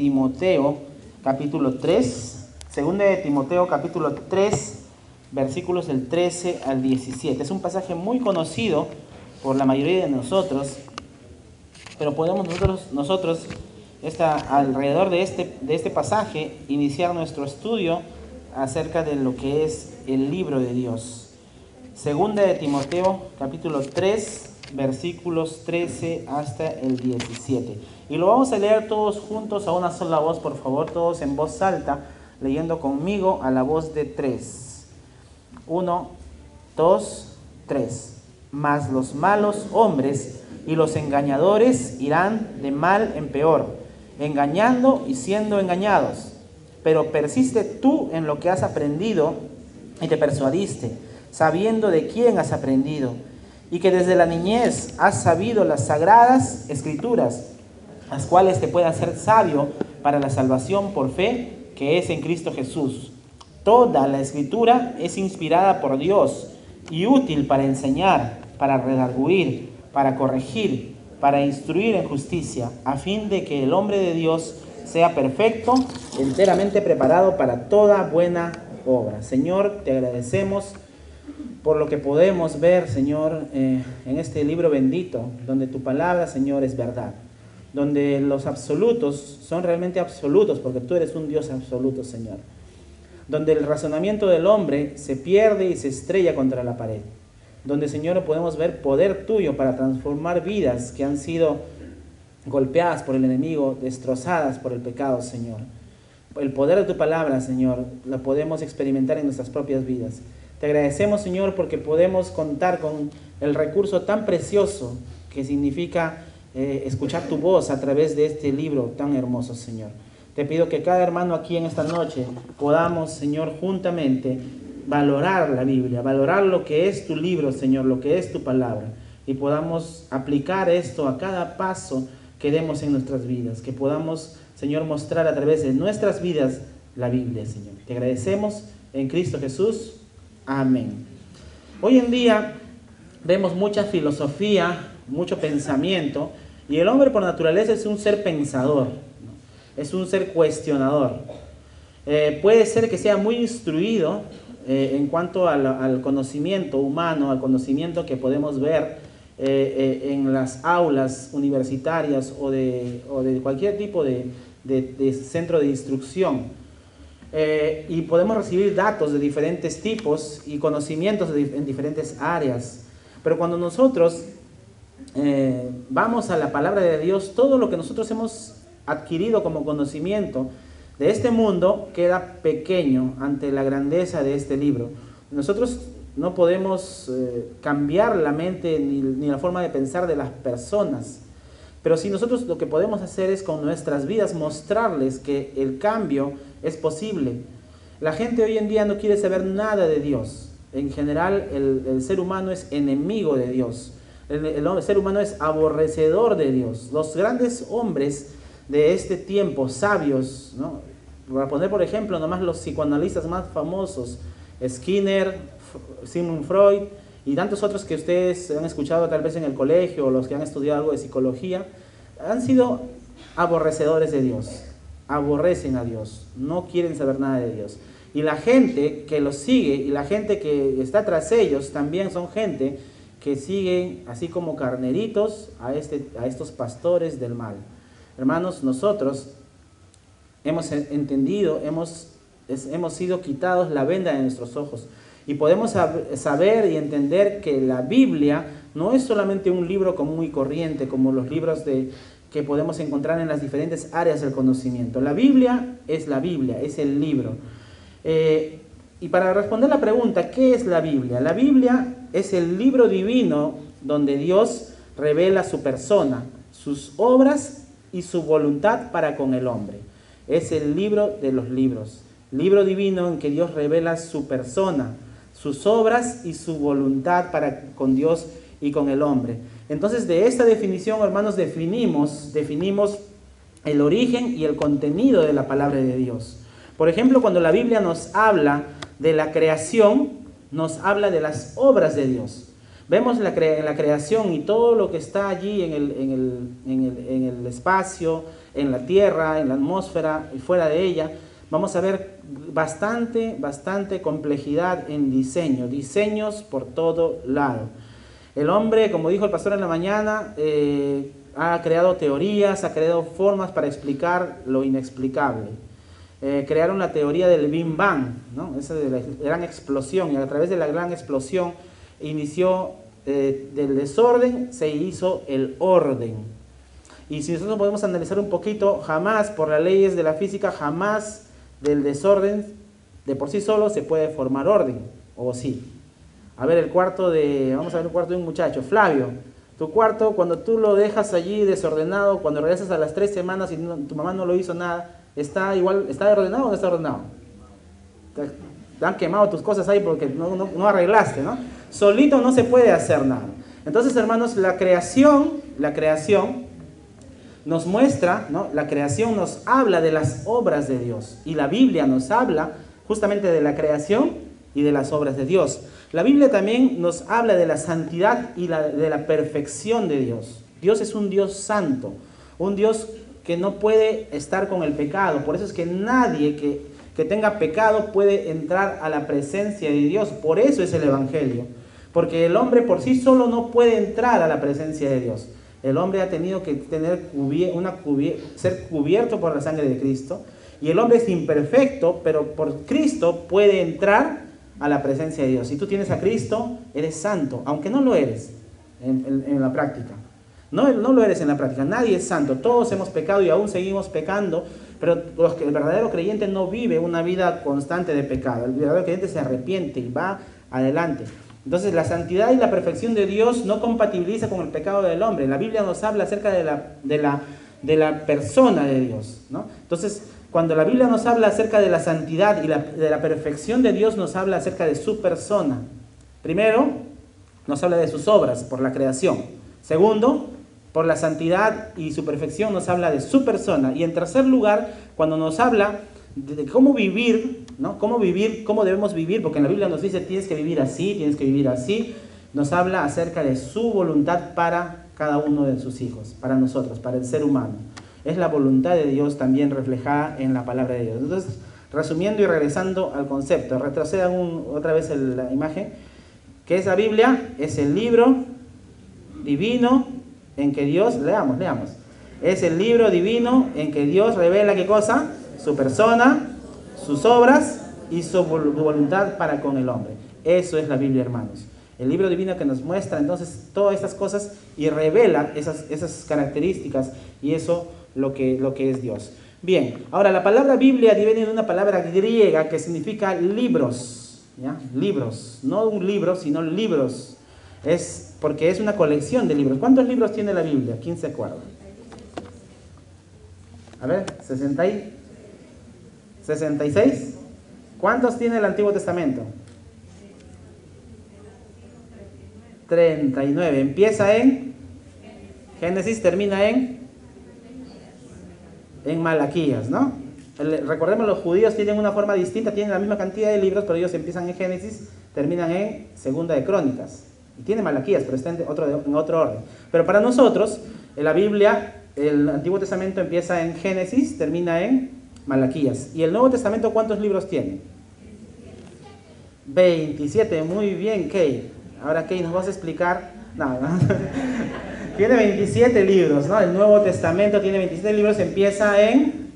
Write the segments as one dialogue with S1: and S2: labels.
S1: Timoteo, capítulo 3. Segunda de Timoteo, capítulo 3, versículos del 13 al 17. Es un pasaje muy conocido por la mayoría de nosotros, pero podemos nosotros alrededor de este pasaje iniciar nuestro estudio acerca de lo que es el libro de Dios. Segunda de Timoteo, capítulo 3, versículos 13 hasta el 17. Y lo vamos a leer todos juntos a una sola voz, por favor, todos en voz alta, leyendo conmigo a la voz de 3. 1, 2, 3. Mas los malos hombres y los engañadores irán de mal en peor, engañando y siendo engañados. Pero persiste tú en lo que has aprendido y te persuadiste, sabiendo de quién has aprendido, y que desde la niñez has sabido las sagradas escrituras, las cuales te pueden hacer sabio para la salvación por fe que es en Cristo Jesús. Toda la escritura es inspirada por Dios y útil para enseñar, para redarguir, para corregir, para instruir en justicia, a fin de que el hombre de Dios sea perfecto, enteramente preparado para toda buena obra. Señor, te agradecemos por lo que podemos ver, Señor, en este libro bendito, donde tu palabra, Señor, es verdad, donde los absolutos son realmente absolutos, porque tú eres un Dios absoluto, Señor, donde el razonamiento del hombre se pierde y se estrella contra la pared, donde, Señor, podemos ver poder tuyo para transformar vidas que han sido golpeadas por el enemigo, destrozadas por el pecado, Señor. El poder de tu palabra, Señor, lo podemos experimentar en nuestras propias vidas. Te agradecemos, Señor, porque podemos contar con el recurso tan precioso que significa escuchar tu voz a través de este libro tan hermoso, Señor. Te pido que cada hermano aquí en esta noche podamos, Señor, juntamente valorar la Biblia, valorar lo que es tu libro, Señor, lo que es tu palabra, y podamos aplicar esto a cada paso que demos en nuestras vidas, que podamos, Señor, mostrar a través de nuestras vidas la Biblia, Señor. Te agradecemos en Cristo Jesús. Amén. Hoy en día vemos mucha filosofía, mucho pensamiento, y el hombre por naturaleza es un ser pensador, ¿no? Es un ser cuestionador. Puede ser que sea muy instruido en cuanto al conocimiento humano, al conocimiento que podemos ver en las aulas universitarias o de cualquier tipo de centro de instrucción. Y podemos recibir datos de diferentes tipos y conocimientos en diferentes áreas. Pero cuando nosotros vamos a la palabra de Dios, todo lo que nosotros hemos adquirido como conocimiento de este mundo queda pequeño ante la grandeza de este libro. Nosotros no podemos cambiar la mente ni la forma de pensar de las personas, pero sí nosotros lo que podemos hacer es con nuestras vidas mostrarles que el cambio es posible. La gente hoy en día no quiere saber nada de Dios. En general el ser humano es enemigo de Dios. El ser humano es aborrecedor de Dios. Los grandes hombres de este tiempo, sabios, ¿no? Para poner por ejemplo nomás los psicoanalistas más famosos, Skinner, Sigmund Freud y tantos otros que ustedes han escuchado tal vez en el colegio o los que han estudiado algo de psicología, han sido aborrecedores de Dios, aborrecen a Dios, no quieren saber nada de Dios. Y la gente que los sigue y la gente que está tras ellos también son gente que siguen así como carneritos a estos pastores del mal. Hermanos, nosotros hemos entendido, hemos sido quitados la venda de nuestros ojos. Y podemos saber y entender que la Biblia no es solamente un libro común y corriente, como los libros que podemos encontrar en las diferentes áreas del conocimiento. La Biblia, es el libro. Y para responder la pregunta, ¿qué es la Biblia? La Biblia es el libro divino donde Dios revela su persona, sus obras y su voluntad para con el hombre. Es el libro de los libros. Libro divino en que Dios revela su persona, sus obras y su voluntad para con Dios y con el hombre. Entonces, de esta definición, hermanos, definimos el origen y el contenido de la palabra de Dios. Por ejemplo, cuando la Biblia nos habla de la creación, nos habla de las obras de Dios. Vemos en la creación y todo lo que está allí en el espacio, en la tierra, en la atmósfera y fuera de ella. Vamos a ver bastante complejidad en diseños por todo lado. El hombre, como dijo el pastor en la mañana, ha creado teorías, ha creado formas para explicar lo inexplicable. Crearon la teoría del Big Bang, ¿no? Esa de la gran explosión, y a través de la gran explosión inició del desorden, se hizo el orden. Y si nosotros podemos analizar un poquito, jamás, por las leyes de la física, jamás del desorden de por sí solo se puede formar orden, ¿o sí? A ver, vamos a ver el cuarto de un muchacho, Flavio. Tu cuarto, cuando tú lo dejas allí desordenado, cuando regresas a las 3 semanas y tu mamá no lo hizo nada, ¿está ordenado o no está ordenado? Te han quemado tus cosas ahí porque no arreglaste, ¿no? Solito no se puede hacer nada. Entonces, hermanos, la creación nos muestra, ¿no? La creación nos habla de las obras de Dios. Y la Biblia nos habla justamente de la creación y de las obras de Dios. La Biblia también nos habla de la santidad y de la perfección de Dios. Dios es un Dios santo, un Dios que no puede estar con el pecado. Por eso es que nadie que tenga pecado puede entrar a la presencia de Dios. Por eso es el Evangelio. Porque el hombre por sí solo no puede entrar a la presencia de Dios. El hombre ha tenido que ser cubierto por la sangre de Cristo. Y el hombre es imperfecto, pero por Cristo puede entrar a la presencia de Dios. Si tú tienes a Cristo, eres santo, aunque no lo eres en la práctica. No lo eres en la práctica. Nadie es santo. Todos hemos pecado y aún seguimos pecando, pero el verdadero creyente no vive una vida constante de pecado. El verdadero creyente se arrepiente y va adelante. Entonces, la santidad y la perfección de Dios no compatibiliza con el pecado del hombre. La Biblia nos habla acerca de la persona de Dios, ¿no? Entonces, cuando la Biblia nos habla acerca de la santidad y de la perfección de Dios, nos habla acerca de su persona. Primero, nos habla de sus obras por la creación. Segundo, por la santidad y su perfección nos habla de su persona. Y en tercer lugar, cuando nos habla de cómo vivir, ¿no? Cómo debemos vivir, porque en la Biblia nos dice tienes que vivir así, nos habla acerca de su voluntad para cada uno de sus hijos, para nosotros, para el ser humano. Es la voluntad de Dios también reflejada en la palabra de Dios. Entonces, resumiendo y regresando al concepto, retrocedan otra vez la imagen. ¿Qué es la Biblia? Es el libro divino en que Dios, leamos. Es el libro divino en que Dios revela, ¿qué cosa? Su persona, sus obras y su voluntad para con el hombre. Eso es la Biblia, hermanos. El libro divino que nos muestra entonces todas estas cosas y revela esas características y eso lo que es Dios. Bien, ahora la palabra Biblia viene de una palabra griega que significa libros, ¿ya? Libros, no un libro, sino libros. Es porque es una colección de libros. ¿Cuántos libros tiene la Biblia? ¿Quién se acuerda? A ver, 66. ¿Cuántos tiene el Antiguo Testamento? 39. Empieza en Génesis, termina en Malaquías, ¿no? Recordemos, los judíos tienen una forma distinta, tienen la misma cantidad de libros, pero ellos empiezan en Génesis, terminan en Segunda de Crónicas. Y tiene Malaquías, pero está en otro orden. Pero para nosotros, en la Biblia, el Antiguo Testamento empieza en Génesis, termina en Malaquías. ¿Y el Nuevo Testamento cuántos libros tiene? 27, muy bien, Kay. Ahora, Kay, nos vas a explicar. No. Tiene 27 libros, ¿no? El Nuevo Testamento tiene 27 libros, empieza en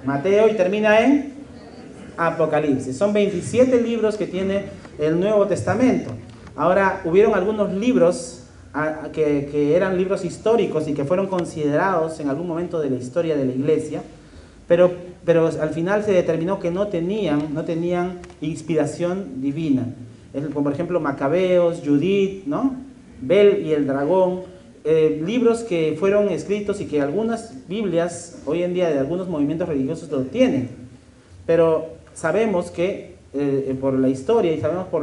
S1: Mateo y termina en Apocalipsis. Son 27 libros que tiene el Nuevo Testamento. Ahora, hubieron algunos libros que eran libros históricos y que fueron considerados en algún momento de la historia de la iglesia, pero al final se determinó que no tenían inspiración divina. Como por ejemplo Macabeos, Judith, ¿no? Bel y el dragón, libros que fueron escritos y que algunas Biblias hoy en día de algunos movimientos religiosos lo tienen, pero sabemos que por la historia y sabemos por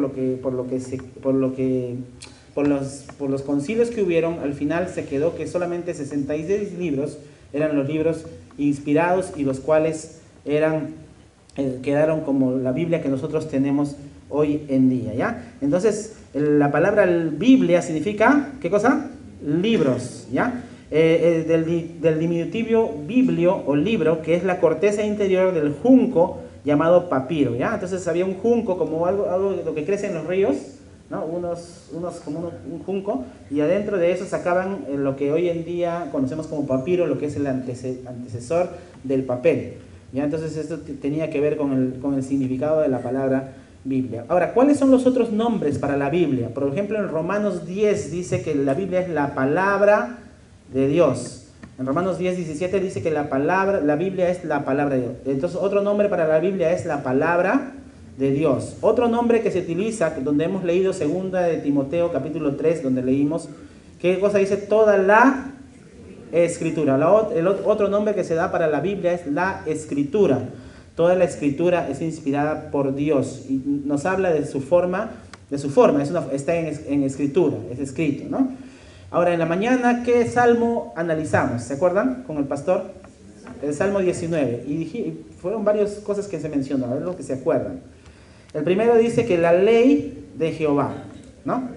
S1: los concilios que hubieron, al final se quedó que solamente 66 libros eran los libros inspirados y los cuales quedaron como la Biblia que nosotros tenemos hoy en día, ¿ya? Entonces, La palabra Biblia significa, ¿qué cosa? Libros, ¿ya? Del diminutivo biblio o libro, que es la corteza interior del junco llamado papiro, ¿ya? Entonces había un junco como algo de lo que crece en los ríos, ¿no? Un junco, y adentro de eso sacaban lo que hoy en día conocemos como papiro, lo que es el antecesor del papel, ¿ya? Entonces esto tenía que ver con el significado de la palabra Biblia. Ahora, ¿cuáles son los otros nombres para la Biblia? Por ejemplo, en Romanos 10 dice que la Biblia es la palabra de Dios. En Romanos 10:17 dice que la Biblia es la palabra de Dios. Entonces, otro nombre para la Biblia es la palabra de Dios. Otro nombre que se utiliza, donde hemos leído 2 de Timoteo capítulo 3, donde leímos, ¿qué cosa dice? Toda la Escritura. El otro nombre que se da para la Biblia es la Escritura. Toda la Escritura es inspirada por Dios y nos habla de su forma, está en Escritura, es escrito, ¿no? Ahora, en la mañana, ¿qué salmo analizamos? ¿Se acuerdan con el pastor? El Salmo 19. Y fueron varias cosas que se mencionan, a ver lo que se acuerdan. El primero dice que la ley de Jehová, ¿no?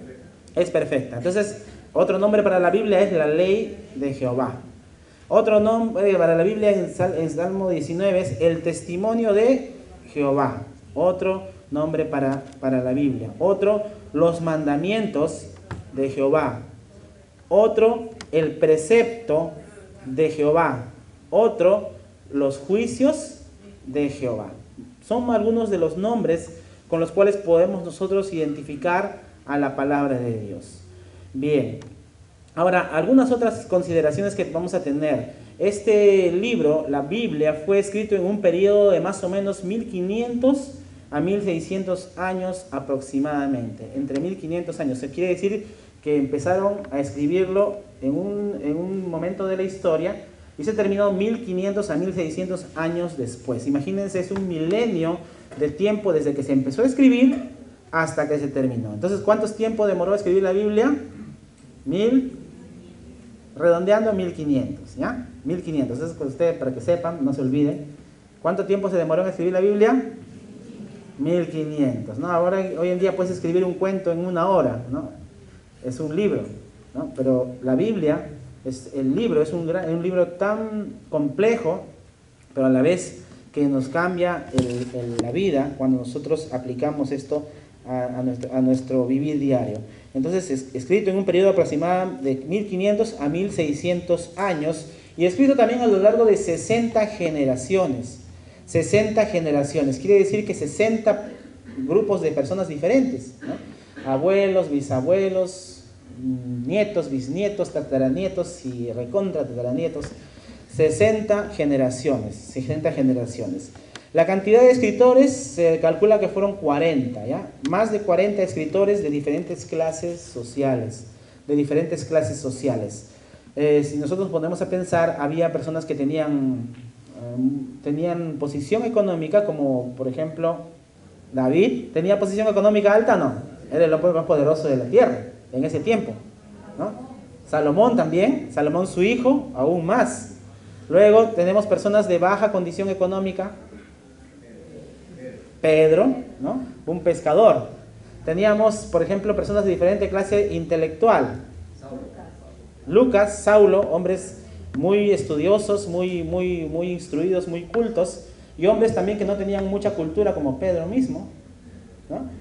S1: Es perfecta. Entonces, otro nombre para la Biblia es la ley de Jehová. Otro nombre para la Biblia en Salmo 19 es el testimonio de Jehová. Otro nombre para la Biblia. Otro, los mandamientos de Jehová. Otro, el precepto de Jehová. Otro, los juicios de Jehová. Son algunos de los nombres con los cuales podemos nosotros identificar a la palabra de Dios. Bien, ahora algunas otras consideraciones que vamos a tener. Este libro, la Biblia, fue escrito en un periodo de más o menos 1500 a 1600 años aproximadamente. Entre 1500 años. Se quiere decir que empezaron a escribirlo en un momento de la historia y se terminó 1500 a 1600 años después. Imagínense, es un milenio de tiempo desde que se empezó a escribir hasta que se terminó. Entonces, ¿cuánto tiempo demoró escribir la Biblia? Redondeando 1500, ¿ya? 1500. Eso es para ustedes, para que sepan, no se olviden. ¿Cuánto tiempo se demoró en escribir la Biblia? 1500, ¿no? Ahora, hoy en día puedes escribir un cuento en 1 hora, ¿no? Es un libro, ¿no? Pero la Biblia, es un libro tan complejo, pero a la vez que nos cambia la vida cuando nosotros aplicamos esto a nuestro vivir diario. Entonces, es escrito en un periodo aproximado de 1500 a 1600 años y escrito también a lo largo de 60 generaciones. 60 generaciones, quiere decir que 60 grupos de personas diferentes, ¿no? Abuelos, bisabuelos, nietos, bisnietos, tataranietos y recontra tataranietos. 60 generaciones. La cantidad de escritores se calcula que fueron 40, ¿ya? Más de 40 escritores de diferentes clases sociales. Si nosotros ponemos a pensar, había personas que tenían posición económica, como por ejemplo David. ¿Tenía posición económica alta? No. Era el hombre más poderoso de la tierra en ese tiempo, ¿no? Salomón también, Salomón su hijo, aún más. Luego tenemos personas de baja condición económica. Pedro, ¿no? Un pescador. Teníamos, por ejemplo, personas de diferente clase intelectual. Lucas, Saulo, hombres muy estudiosos, muy instruidos, muy cultos, y hombres también que no tenían mucha cultura, como Pedro mismo, ¿no?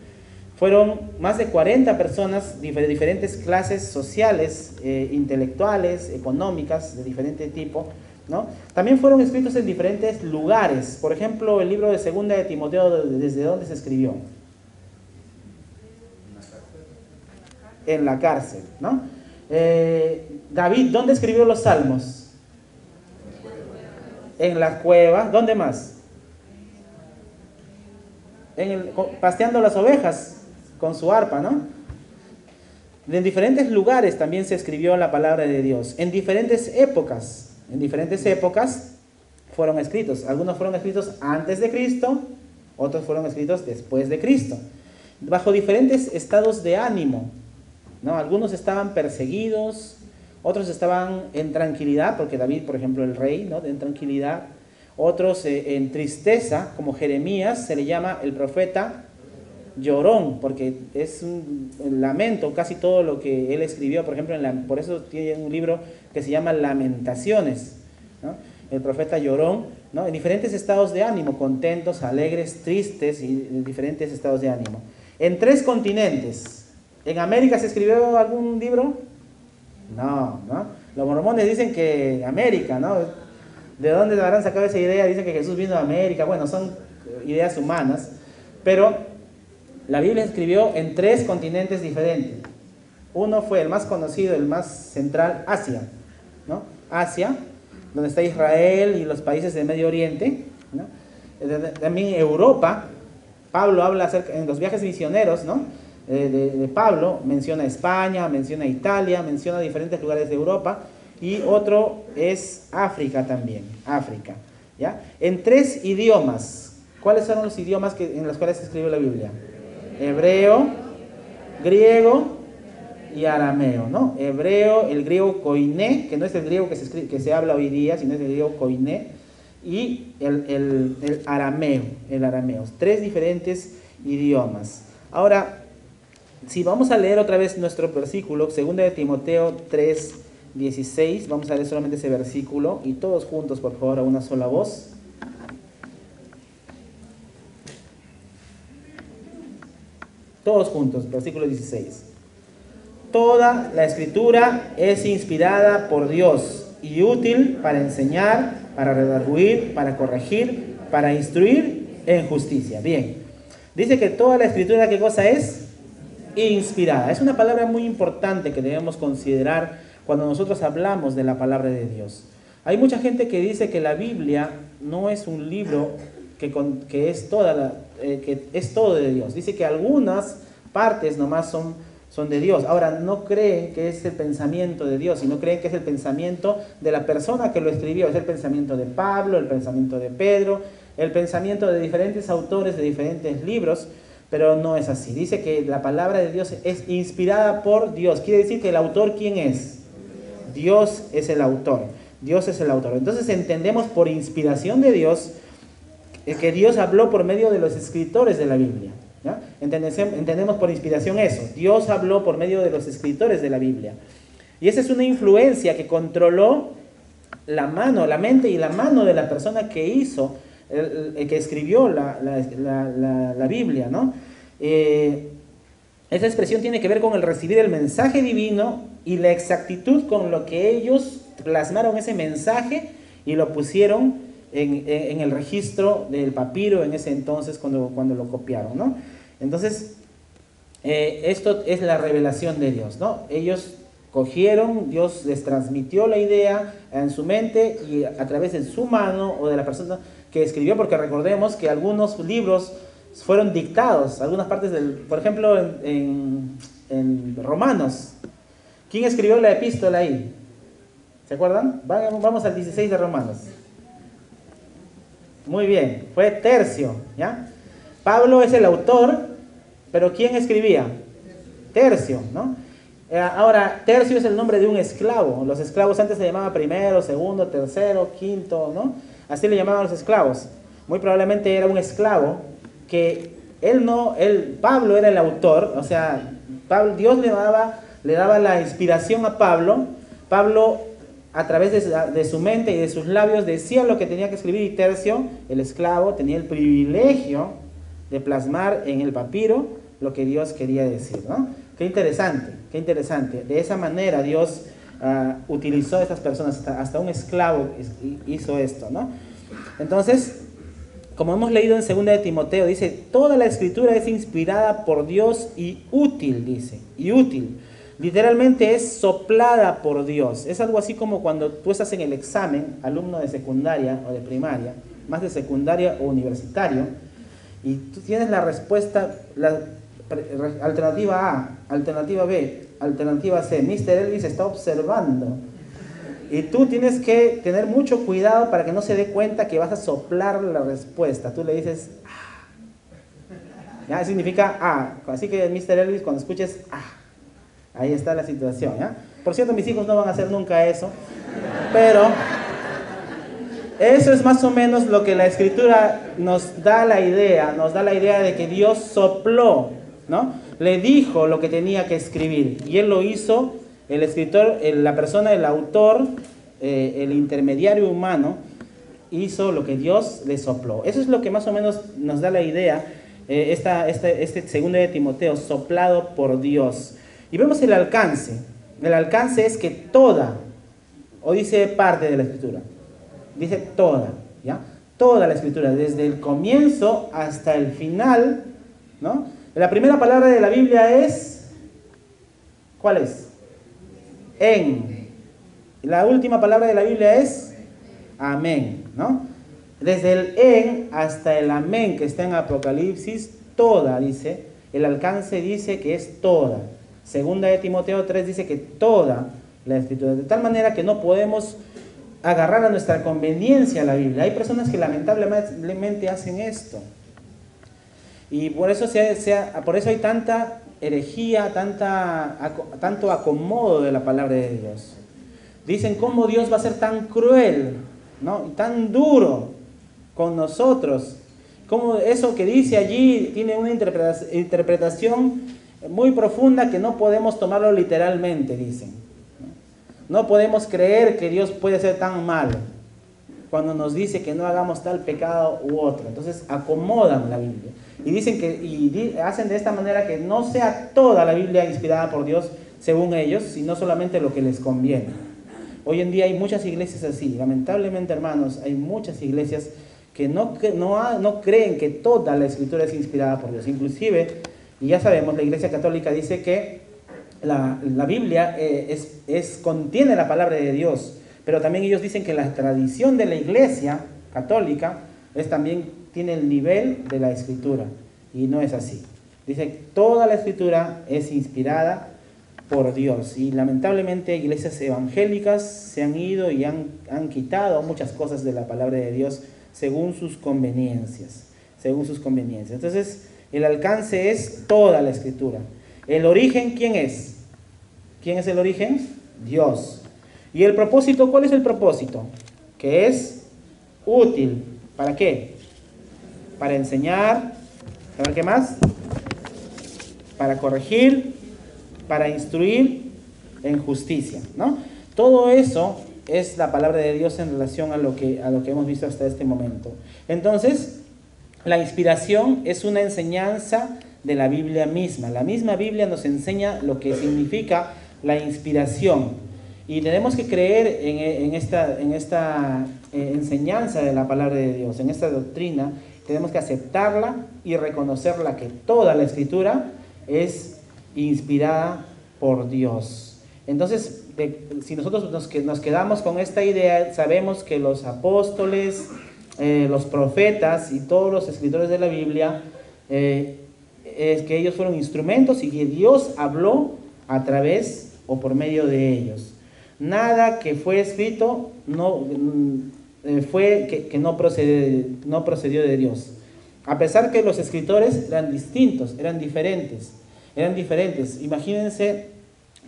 S1: Fueron más de 40 personas de diferentes clases sociales, intelectuales, económicas, de diferente tipo, ¿no? También fueron escritos en diferentes lugares. Por ejemplo, el libro de 2 de Timoteo, ¿desde dónde se escribió? En la cárcel, ¿no? David, ¿dónde escribió los salmos? En la cueva. ¿Dónde más? Pasteando las ovejas con su arpa, ¿no? En diferentes lugares también se escribió la palabra de Dios. En diferentes épocas fueron escritos. Algunos fueron escritos antes de Cristo, otros fueron escritos después de Cristo. Bajo diferentes estados de ánimo, ¿no? Algunos estaban perseguidos, otros estaban en tranquilidad, porque David, por ejemplo, el rey, ¿no? En tranquilidad. Otros en tristeza, como Jeremías, se le llama el profeta llorón, porque es un lamento casi todo lo que él escribió, por ejemplo, por eso tiene un libro que se llama Lamentaciones, ¿no? El profeta llorón, ¿no? En diferentes estados de ánimo, contentos, alegres, tristes y en diferentes estados de ánimo. En 3 continentes. ¿En América se escribió algún libro? No, ¿no? Los mormones dicen que América, ¿no? ¿De dónde habrán sacado esa idea? Dicen que Jesús vino a América. Bueno, son ideas humanas, pero la Biblia escribió en 3 continentes diferentes. Uno fue el más conocido, el más central, Asia, ¿no? Asia, donde está Israel y los países del Medio Oriente, ¿no? También Europa. Pablo habla acerca, en los viajes misioneros, ¿no? De Pablo, menciona España, menciona Italia, menciona diferentes lugares de Europa, y otro es África también, África, ¿ya? En 3 idiomas. ¿Cuáles son los idiomas en los cuales se escribe la Biblia? Hebreo, griego y arameo, ¿no? Hebreo, el griego koiné, que no es el griego que se habla hoy día, sino es el griego koiné, y el arameo, 3 diferentes idiomas. Ahora, si vamos a leer otra vez nuestro versículo, 2 de Timoteo 3:16, vamos a leer solamente ese versículo, y todos juntos, por favor, a una sola voz. Todos juntos, versículo 16. Toda la escritura es inspirada por Dios y útil para enseñar, para redarguir, para corregir, para instruir en justicia. Bien, dice que toda la escritura, ¿qué cosa es? Inspirada. Es una palabra muy importante que debemos considerar cuando nosotros hablamos de la palabra de Dios. Hay mucha gente que dice que la Biblia no es un libro que es todo de Dios. Dice que algunas partes nomás son de Dios. Ahora, no creen que es el pensamiento de Dios, sino creen que es el pensamiento de la persona que lo escribió. Es el pensamiento de Pablo, el pensamiento de Pedro, el pensamiento de diferentes autores de diferentes libros, pero no es así. Dice que la palabra de Dios es inspirada por Dios. Quiere decir que el autor, ¿quién es? Dios es el autor. Dios es el autor. Entonces entendemos por inspiración de Dios que Dios habló por medio de los escritores de la Biblia, ¿ya? Entendemos por inspiración eso. Dios habló por medio de los escritores de la Biblia. Y esa es una influencia que controló la mente y la mano de la persona que hizo, el que escribió la Biblia, ¿no? Esa expresión tiene que ver con el recibir el mensaje divino y la exactitud con lo que ellos plasmaron ese mensaje y lo pusieron en el registro del papiro en ese entonces cuando lo copiaron, ¿no? Entonces, esto es la revelación de Dios, ¿no? Ellos cogieron, Dios les transmitió la idea en su mente y a través de su mano o de la persona que escribió, porque recordemos que algunos libros fueron dictados, algunas partes por ejemplo, en Romanos. ¿Quién escribió la epístola ahí? ¿Se acuerdan? Vamos al 16 de Romanos. Muy bien, fue Tercio, ¿ya? Pablo es el autor, pero ¿quién escribía? Tercio, ¿no? Ahora, Tercio es el nombre de un esclavo. Los esclavos antes se llamaban primero, segundo, tercero, quinto, ¿no? Así le llamaban a los esclavos. Muy probablemente era un esclavo que Pablo era el autor, o sea, Dios le daba la inspiración a Pablo. Pablo, a través de su mente y de sus labios, decía lo que tenía que escribir, y Tercio, el esclavo, tenía el privilegio de plasmar en el papiro lo que Dios quería decir, ¿no? Qué interesante, qué interesante. De esa manera Dios utilizó a estas personas, hasta un esclavo hizo esto, ¿no? Entonces, como hemos leído en 2 de Timoteo, dice, toda la escritura es inspirada por Dios y útil, dice, y útil. Literalmente es soplada por Dios. Es algo así como cuando tú estás en el examen, alumno de secundaria o de primaria, más de secundaria o universitario, y tú tienes la respuesta, alternativa A, alternativa B, alternativa C. Mr. Elvis está observando. Y tú tienes que tener mucho cuidado para que no se dé cuenta que vas a soplar la respuesta. Tú le dices ah. ¿Ya? Significa ah. Así que Mr. Elvis, cuando escuches ah, ahí está la situación, ¿ya? Por cierto, mis hijos no van a hacer nunca eso, Eso es más o menos lo que la Escritura nos da la idea de que Dios sopló, ¿no? Le dijo lo que tenía que escribir y él lo hizo, el escritor, la persona, el autor, el intermediario humano, hizo lo que Dios le sopló. Eso es lo que más o menos nos da la idea, este segundo de Timoteo, soplado por Dios. Y vemos el alcance. El alcance es que toda, o dice parte de la Escritura, dice toda, ¿ya? Toda la Escritura, desde el comienzo hasta el final, ¿no? La primera palabra de la Biblia es, ¿cuál es? En. La última palabra de la Biblia es amén, ¿no? Desde el en hasta el amén que está en Apocalipsis, toda, dice, el alcance dice que es toda. Segunda de Timoteo 3 dice que toda la Escritura, de tal manera que no podemos agarrar a nuestra conveniencia la Biblia. Hay personas que lamentablemente hacen esto. Y por eso, por eso hay tanta herejía, tanto acomodo de la palabra de Dios. Dicen cómo Dios va a ser tan cruel, ¿no? Y tan duro con nosotros. Cómo eso que dice allí tiene una interpretación muy profunda que no podemos tomarlo literalmente, dicen. No podemos creer que Dios puede ser tan malo cuando nos dice que no hagamos tal pecado u otro. Entonces acomodan la Biblia y dicen hacen de esta manera que no sea toda la Biblia inspirada por Dios según ellos, sino solamente lo que les conviene. Hoy en día hay muchas iglesias así. Lamentablemente, hermanos, hay muchas iglesias que no creen que toda la Escritura es inspirada por Dios. Inclusive, y ya sabemos, la Iglesia Católica dice que la Biblia contiene la palabra de Dios, pero también ellos dicen que la tradición de la Iglesia Católica también tiene el nivel de la Escritura, y no es así. Dice que toda la Escritura es inspirada por Dios, y lamentablemente iglesias evangélicas se han ido y han quitado muchas cosas de la palabra de Dios según sus conveniencias. Entonces, el alcance es toda la Escritura. El origen, ¿quién es? ¿Quién es el origen? Dios. ¿Y el propósito? ¿Cuál es el propósito? Que es útil. ¿Para qué? Para enseñar. ¿Para qué más? Para corregir, para instruir en justicia, ¿no? Todo eso es la palabra de Dios en relación a lo que hemos visto hasta este momento. Entonces, la inspiración es una enseñanza de la Biblia misma. La misma Biblia nos enseña lo que significa la inspiración. Y tenemos que creer en esta enseñanza de la palabra de Dios, en esta doctrina. Tenemos que aceptarla y reconocerla, que toda la Escritura es inspirada por Dios. Entonces, si nosotros nos quedamos con esta idea, sabemos que los apóstoles, los profetas y todos los escritores de la Biblia, es que ellos fueron instrumentos y que Dios habló a través o por medio de ellos. Nada que fue escrito no procedió de Dios. A pesar que los escritores eran distintos, eran diferentes. Imagínense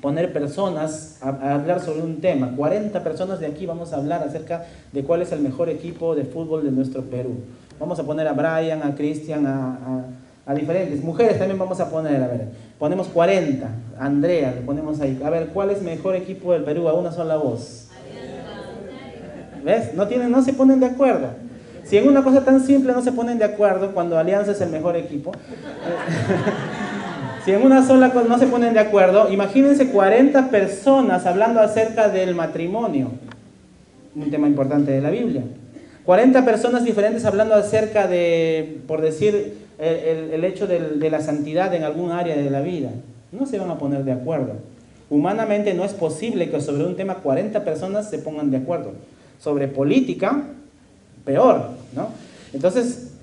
S1: poner personas a hablar sobre un tema. 40 personas de aquí vamos a hablar acerca de cuál es el mejor equipo de fútbol de nuestro Perú. Vamos a poner a Brian, a Cristian, a diferentes. Mujeres también vamos a poner, ponemos 40. Andrea, le ponemos ahí. A ver, ¿cuál es el mejor equipo del Perú? A una sola voz. ¿Ves? No se ponen de acuerdo. Si en una cosa tan simple no se ponen de acuerdo, cuando Alianza es el mejor equipo, si en una sola cosa no se ponen de acuerdo, imagínense 40 personas hablando acerca del matrimonio, un tema importante de la Biblia. 40 personas diferentes hablando acerca de, por decir, el hecho de la santidad en algún área de la vida. No se van a poner de acuerdo. Humanamente no es posible que sobre un tema 40 personas se pongan de acuerdo. Sobre política, peor, ¿no? Entonces,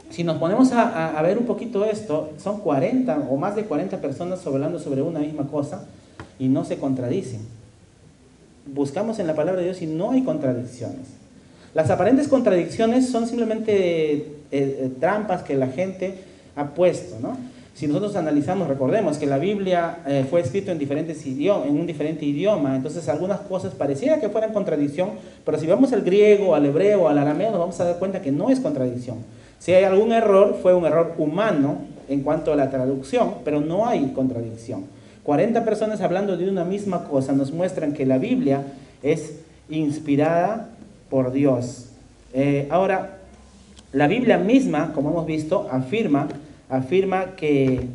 S1: si nos ponemos a ver un poquito esto, son 40 o más de 40 personas hablando sobre una misma cosa y no se contradicen. Buscamos en la palabra de Dios y no hay contradicciones. Las aparentes contradicciones son simplemente trampas que la gente ha puesto, ¿no? Si nosotros analizamos, recordemos que la Biblia fue escrita en un diferente idioma, entonces algunas cosas pareciera que fueran contradicción, pero si vamos al griego, al hebreo, al arameo, nos vamos a dar cuenta que no es contradicción. Si hay algún error, fue un error humano en cuanto a la traducción, pero no hay contradicción. 40 personas hablando de una misma cosa nos muestran que la Biblia es inspirada por Dios. Ahora, la Biblia misma, como hemos visto, afirma que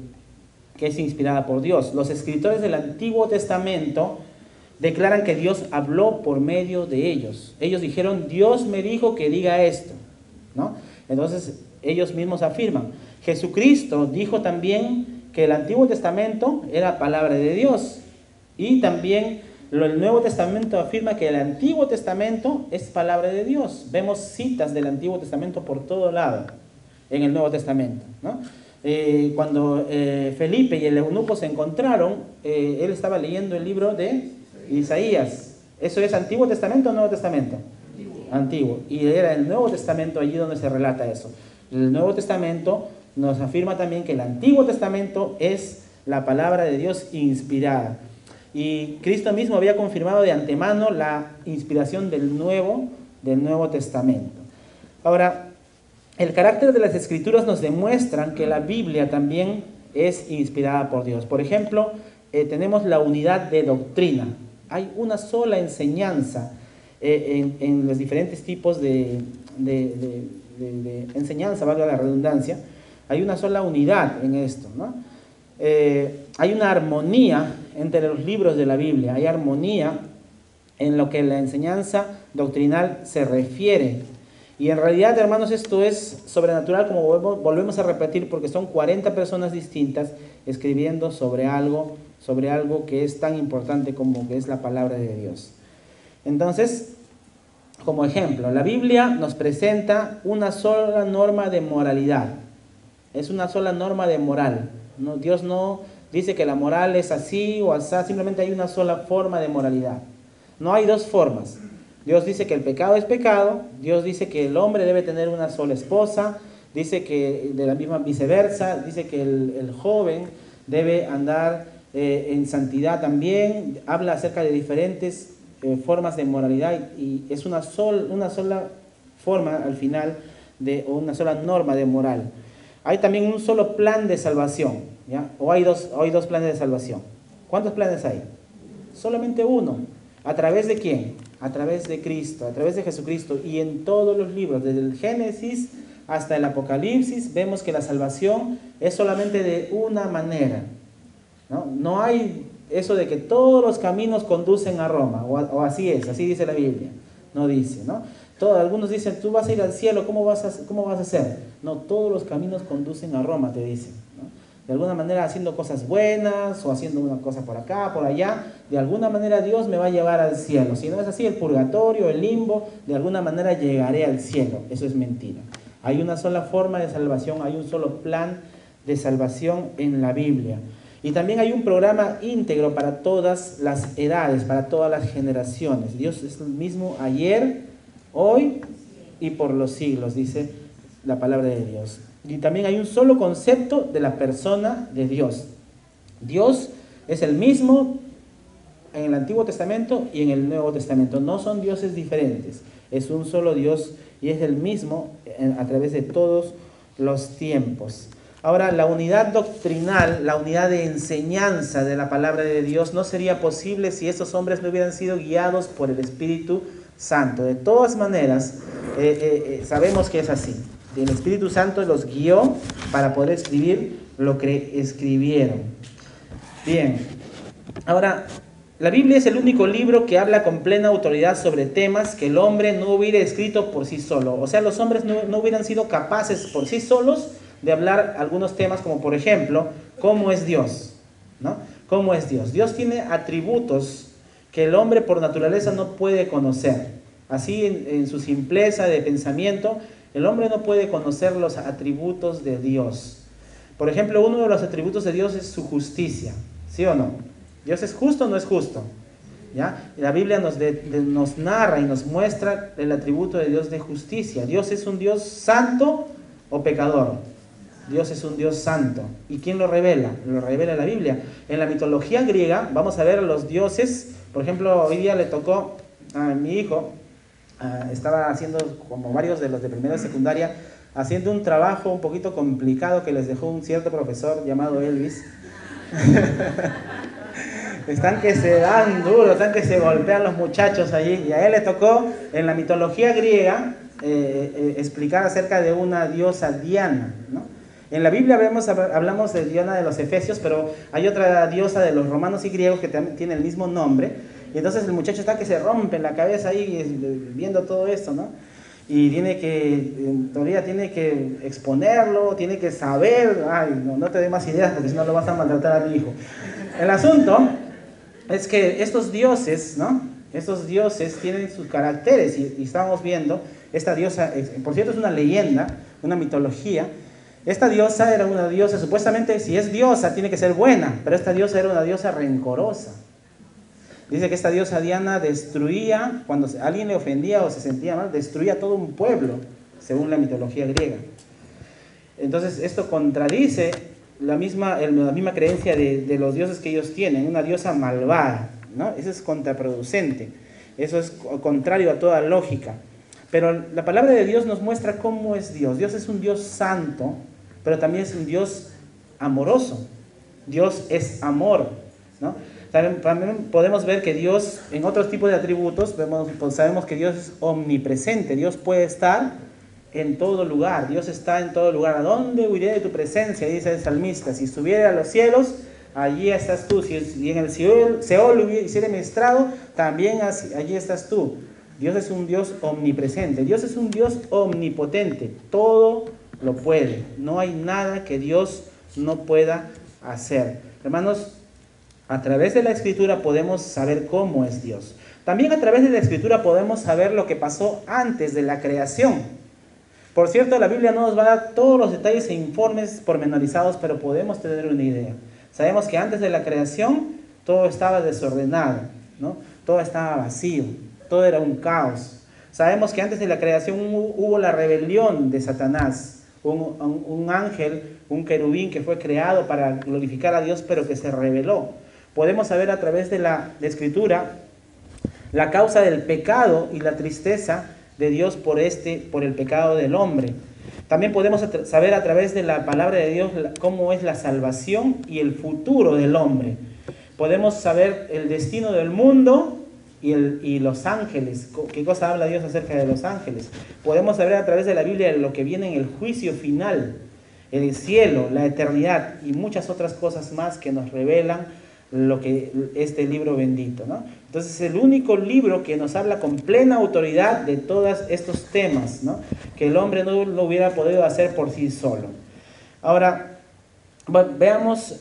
S1: es inspirada por Dios. Los escritores del Antiguo Testamento declaran que Dios habló por medio de ellos. Ellos dijeron, Dios me dijo que diga esto, ¿no? Entonces, ellos mismos afirman. Jesucristo dijo también que el Antiguo Testamento era palabra de Dios. Y también el Nuevo Testamento afirma que el Antiguo Testamento es palabra de Dios. Vemos citas del Antiguo Testamento por todo lado en el Nuevo Testamento, ¿no? Cuando Felipe y el eunuco se encontraron, él estaba leyendo el libro de Isaías. ¿Eso es Antiguo Testamento o Nuevo Testamento? Antiguo. Y era el Nuevo Testamento allí donde se relata eso. El Nuevo Testamento nos afirma también que el Antiguo Testamento es la palabra de Dios inspirada. Y Cristo mismo había confirmado de antemano la inspiración del Nuevo Testamento. Ahora, el carácter de las Escrituras nos demuestran que la Biblia también es inspirada por Dios. Por ejemplo, tenemos la unidad de doctrina. Hay una sola enseñanza en los diferentes tipos de enseñanza, valga la redundancia. Hay una sola unidad en esto, ¿no? Hay una armonía entre los libros de la Biblia. Hay armonía en lo que la enseñanza doctrinal se refiere. Y en realidad, hermanos, esto es sobrenatural, como volvemos a repetir, porque son 40 personas distintas escribiendo sobre algo que es tan importante como que es la palabra de Dios. Entonces, como ejemplo, la Biblia nos presenta una sola norma de moralidad. Es una sola norma de moral. No, Dios no dice que la moral es así o así, simplemente hay una sola forma de moralidad. No hay dos formas. Dios dice que el pecado es pecado, Dios dice que el hombre debe tener una sola esposa, dice que de la misma viceversa, dice que el joven debe andar en santidad también, habla acerca de diferentes formas de moralidad y es una sola forma al final, una sola norma de moral. Hay también un solo plan de salvación, ¿ya? O hay dos planes de salvación. ¿Cuántos planes hay? Solamente uno. ¿A través de quién? A través de Cristo, a través de Jesucristo. Y en todos los libros, desde el Génesis hasta el Apocalipsis, vemos que la salvación es solamente de una manera, ¿no? No hay eso de que todos los caminos conducen a Roma, o así es, así dice la Biblia. No dice, ¿no? Algunos dicen, tú vas a ir al cielo, ¿cómo vas a hacer? No, todos los caminos conducen a Roma, te dicen, ¿no? De alguna manera haciendo cosas buenas o haciendo una cosa por acá, por allá, de alguna manera Dios me va a llevar al cielo. Si no es así, el purgatorio, el limbo, de alguna manera llegaré al cielo. Eso es mentira. Hay una sola forma de salvación, hay un solo plan de salvación en la Biblia. Y también hay un programa íntegro para todas las edades, para todas las generaciones. Dios es el mismo ayer, hoy y por los siglos, dice la palabra de Dios. Y también hay un solo concepto de la persona de Dios. Dios es el mismo en el Antiguo Testamento y en el Nuevo Testamento. No son dioses diferentes. Es un solo Dios y es el mismo a través de todos los tiempos. Ahora, la unidad doctrinal, la unidad de enseñanza de la palabra de Dios no sería posible si estos hombres no hubieran sido guiados por el Espíritu Santo. De todas maneras, sabemos que es así. El Espíritu Santo los guió para poder escribir lo que escribieron. Bien, ahora, la Biblia es el único libro que habla con plena autoridad sobre temas que el hombre no hubiera escrito por sí solo. O sea, los hombres no hubieran sido capaces por sí solos de hablar algunos temas como, por ejemplo, ¿cómo es Dios? ¿No? ¿Cómo es Dios? Dios tiene atributos que el hombre por naturaleza no puede conocer. Así, en su simpleza de pensamiento, el hombre no puede conocer los atributos de Dios. Por ejemplo, uno de los atributos de Dios es su justicia. ¿Sí o no? ¿Dios es justo o no es justo? ¿Ya? La Biblia nos narra y nos muestra el atributo de Dios de justicia. ¿Dios es un Dios santo o pecador? Dios es un Dios santo. ¿Y quién lo revela? Lo revela la Biblia. En la mitología griega vamos a ver a los dioses. Por ejemplo, hoy día le tocó a mi hijo, estaba haciendo, como varios de los de primera y secundaria, haciendo un trabajo un poquito complicado que les dejó un cierto profesor llamado Elvis. Están que se dan duro, están que se golpean los muchachos allí. Y a él le tocó, en la mitología griega, explicar acerca de una diosa Diana, ¿no? En la Biblia hablamos de Diana de los Efesios, pero hay otra diosa de los romanos y griegos que también tiene el mismo nombre. Y entonces el muchacho está que se rompe en la cabeza ahí viendo todo esto, ¿no? Y todavía tiene que exponerlo, tiene que saber. Ay, no te dé más ideas porque si no lo vas a maltratar a mi hijo. El asunto es que estos dioses, ¿no? Estos dioses tienen sus caracteres y estábamos viendo, esta diosa, por cierto es una leyenda, una mitología. Esta diosa era una diosa, supuestamente si es diosa tiene que ser buena, pero esta diosa era una diosa rencorosa. Dice que esta diosa Diana destruía, cuando alguien le ofendía o se sentía mal, destruía todo un pueblo, según la mitología griega. Entonces esto contradice la misma creencia de los dioses que ellos tienen, una diosa malvada, ¿no? Eso es contraproducente, eso es contrario a toda lógica. Pero la palabra de Dios nos muestra cómo es Dios. Dios es un Dios santo, pero también es un Dios amoroso. Dios es amor, ¿no? También podemos ver que Dios, en otros tipos de atributos, sabemos que Dios es omnipresente. Dios puede estar en todo lugar. Dios está en todo lugar. ¿A dónde huiré de tu presencia? Dice el salmista. Si estuviera a los cielos, allí estás tú. Si en el Seol hiciera mi estrado, también allí estás tú. Dios es un Dios omnipresente. Dios es un Dios omnipotente. Todo lo puede. No hay nada que Dios no pueda hacer. Hermanos, a través de la Escritura podemos saber cómo es Dios. También a través de la Escritura podemos saber lo que pasó antes de la creación. Por cierto, la Biblia no nos va a dar todos los detalles e informes pormenorizados, pero podemos tener una idea. Sabemos que antes de la creación todo estaba desordenado, ¿no? Todo estaba vacío, todo era un caos. Sabemos que antes de la creación hubo la rebelión de Satanás, un ángel, un querubín que fue creado para glorificar a Dios, pero que se rebeló. Podemos saber a través de la Escritura la causa del pecado y la tristeza de Dios por el pecado del hombre. También podemos saber a través de la palabra de Dios cómo es la salvación y el futuro del hombre. Podemos saber el destino del mundo y los ángeles. ¿Qué cosa habla Dios acerca de los ángeles? Podemos saber a través de la Biblia lo que viene en el juicio final, el cielo, la eternidad y muchas otras cosas más que nos revelan lo que este libro bendito, ¿no? Entonces es el único libro que nos habla con plena autoridad de todos estos temas, ¿no? Que el hombre no lo hubiera podido hacer por sí solo. Ahora, veamos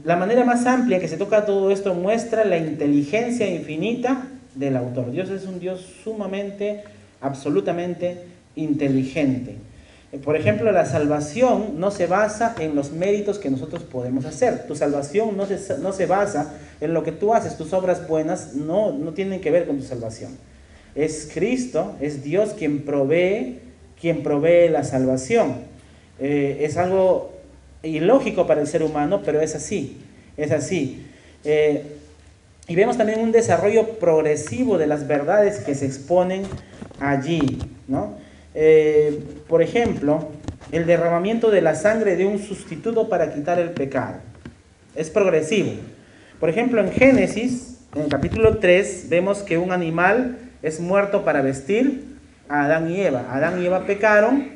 S1: la manera más amplia que se toca todo esto, muestra la inteligencia infinita del autor. Dios es un Dios sumamente, absolutamente inteligente. Por ejemplo, la salvación no se basa en los méritos que nosotros podemos hacer. Tu salvación no se basa en lo que tú haces. Tus obras buenas no tienen que ver con tu salvación. Es Cristo, es Dios quien provee la salvación. Es algo ilógico para el ser humano, pero es así. Es así. Y vemos también un desarrollo progresivo de las verdades que se exponen allí, ¿no? Por ejemplo, el derramamiento de la sangre de un sustituto para quitar el pecado. Es progresivo. Por ejemplo, en Génesis, en el capítulo 3, vemos que un animal es muerto para vestir a Adán y Eva. Adán y Eva pecaron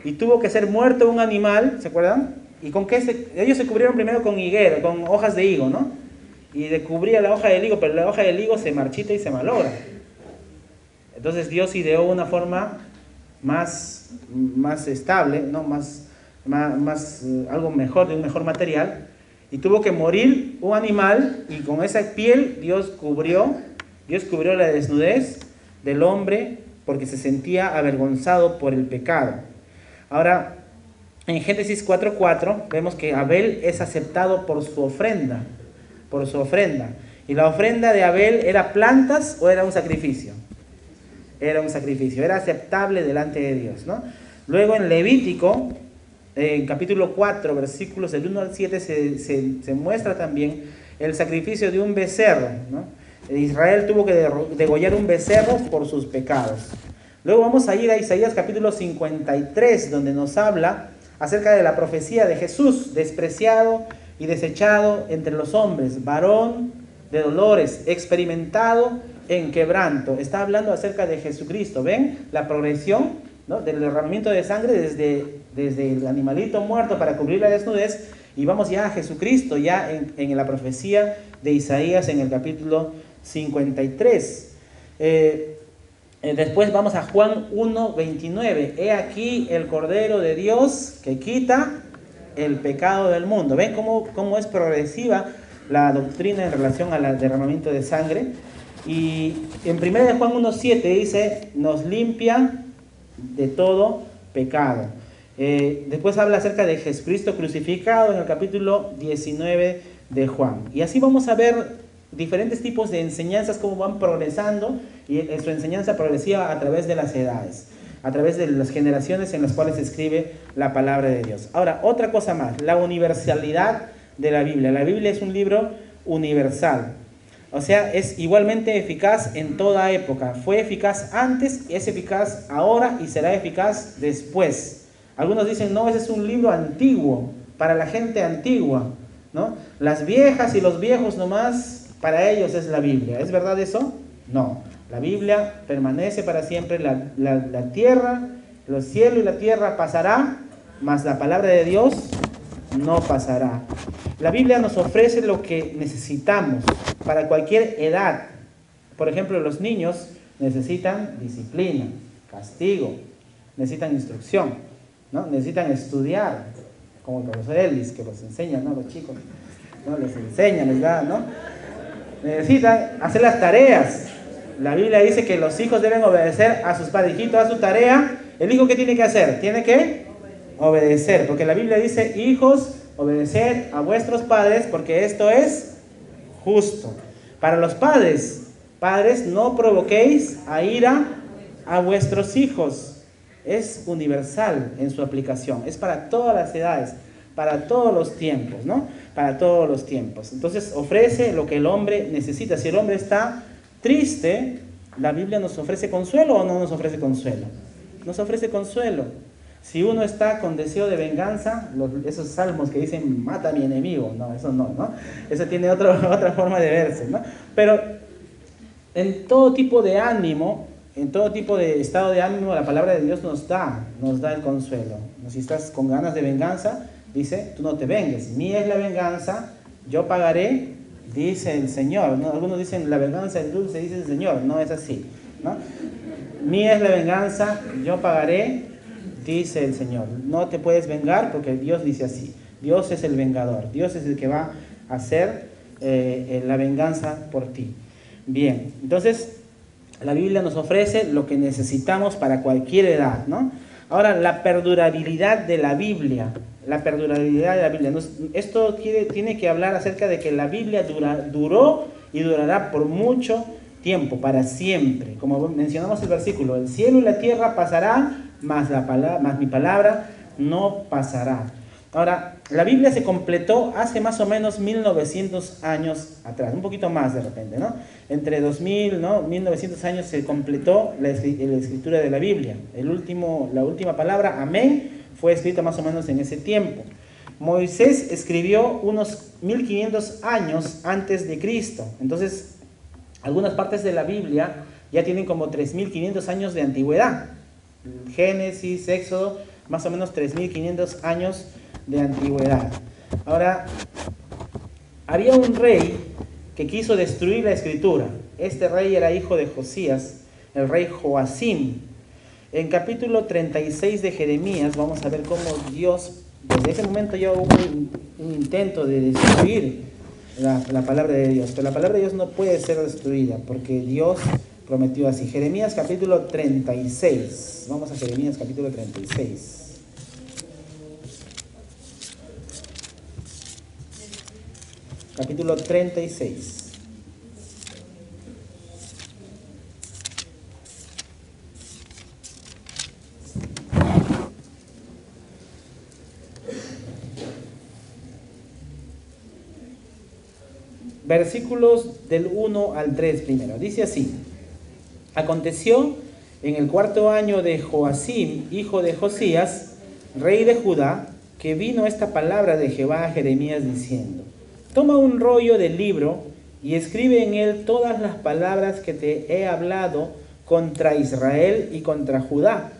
S1: y tuvo que ser muerto un animal, ¿se acuerdan? ¿Y con qué ellos se cubrieron primero con higuera, con hojas de higo, ¿no? Y cubría la hoja del higo, pero la hoja del higo se marchita y se malogra. Entonces Dios ideó una forma más estable, ¿no? Algo mejor, de un mejor material, y tuvo que morir un animal, y con esa piel Dios cubrió la desnudez del hombre, porque se sentía avergonzado por el pecado. Ahora, en Génesis 4:4 vemos que Abel es aceptado por su ofrenda, y la ofrenda de Abel ¿era plantas o era un sacrificio? Era un sacrificio, era aceptable delante de Dios, ¿no? Luego en Levítico en capítulo 4, versículos del 1 al 7, se muestra también el sacrificio de un becerro, ¿no? Israel tuvo que degollar un becerro por sus pecados. Luego vamos a ir a Isaías capítulo 53, donde nos habla acerca de la profecía de Jesús, despreciado y desechado entre los hombres, varón de dolores, experimentado en quebranto. Está hablando acerca de Jesucristo. ¿Ven la progresión, ¿no?, del derramamiento de sangre desde el animalito muerto para cubrir la desnudez? Y vamos ya a Jesucristo, ya en la profecía de Isaías en el capítulo 53. Después vamos a Juan 1:29. He aquí el Cordero de Dios que quita el pecado del mundo. ¿Ven cómo es progresiva la doctrina en relación al derramamiento de sangre? Y en 1 Juan 1:7 dice, nos limpia de todo pecado. Después habla acerca de Jesucristo crucificado en el capítulo 19 de Juan. Y así vamos a ver diferentes tipos de enseñanzas, cómo van progresando, y su enseñanza progresiva a través de las edades, a través de las generaciones en las cuales se escribe la palabra de Dios. Ahora, otra cosa más, la universalidad de la Biblia. La Biblia es un libro universal, o sea, es igualmente eficaz en toda época. Fue eficaz antes, es eficaz ahora y será eficaz después. Algunos dicen, no, ese es un libro antiguo, para la gente antigua, ¿no? Las viejas y los viejos nomás, para ellos es la Biblia. ¿Es verdad eso? No. La Biblia permanece para siempre. La tierra, los cielos y la tierra pasará, mas la palabra de Dios no pasará. La Biblia nos ofrece lo que necesitamos para cualquier edad. Por ejemplo, los niños necesitan disciplina, castigo, necesitan instrucción, ¿no? Necesitan estudiar, como el profesor Ellis, que los enseña, ¿no? Los chicos, ¿no? Les enseña, les da, ¿no? Necesitan hacer las tareas. La Biblia dice que los hijos deben obedecer a sus padres. Hijito, a su tarea. ¿El hijo qué tiene que hacer? Tiene que obedecer, porque la Biblia dice, hijos, obedeced a vuestros padres, porque esto es justo. Para los padres, no provoquéis a ira a vuestros hijos. Es universal en su aplicación, es para todas las edades, para todos los tiempos, ¿no? Para todos los tiempos. Entonces ofrece lo que el hombre necesita. Si el hombre está triste, la Biblia nos ofrece consuelo o no nos ofrece consuelo. Nos ofrece consuelo. Si uno está con deseo de venganza, esos salmos que dicen, mata a mi enemigo, no, eso no, ¿no? Eso tiene otra forma de verse, ¿no? Pero en todo tipo de ánimo, en todo tipo de estado de ánimo, la palabra de Dios nos da el consuelo. Si estás con ganas de venganza, dice, tú no te vengues, mía es la venganza, yo pagaré, dice el Señor, ¿no? Algunos dicen, la venganza es dulce, dice el Señor, no es así, ¿no? Mía es la venganza, yo pagaré, dice el Señor. No te puedes vengar porque Dios dice así. Dios es el vengador, Dios es el que va a hacer la venganza por ti. Bien, entonces la Biblia nos ofrece lo que necesitamos para cualquier edad, ¿no? Ahora, la perdurabilidad de la Biblia. La perdurabilidad de la Biblia. Esto tiene que hablar acerca de que la Biblia duró y durará por mucho tiempo, para siempre. Como mencionamos el versículo, el cielo y la tierra pasarán, mas mi palabra no pasará. Ahora, la Biblia se completó hace más o menos 1900 años atrás, un poquito más de repente, ¿no? Entre 2000, ¿no? 1900 años se completó la escritura de la Biblia. La última palabra, amén, fue escrita más o menos en ese tiempo. Moisés escribió unos 1500 años antes de Cristo. Entonces, algunas partes de la Biblia ya tienen como 3500 años de antigüedad. Génesis, Éxodo, más o menos 3500 años de antigüedad. Ahora, había un rey que quiso destruir la escritura. Este rey era hijo de Josías, el rey Joacim. En capítulo 36 de Jeremías vamos a ver cómo Dios, desde ese momento ya hubo un intento de destruir la palabra de Dios, pero la palabra de Dios no puede ser destruida porque Dios prometió así. Jeremías capítulo 36, vamos a Jeremías capítulo 36. Capítulo 36. versículos del 1 al 3 primero. Dice así: aconteció en el 4.º año de Joacim, hijo de Josías, rey de Judá, que vino esta palabra de Jehová a Jeremías diciendo: toma un rollo del libro y escribe en él todas las palabras que te he hablado contra Israel y contra Judá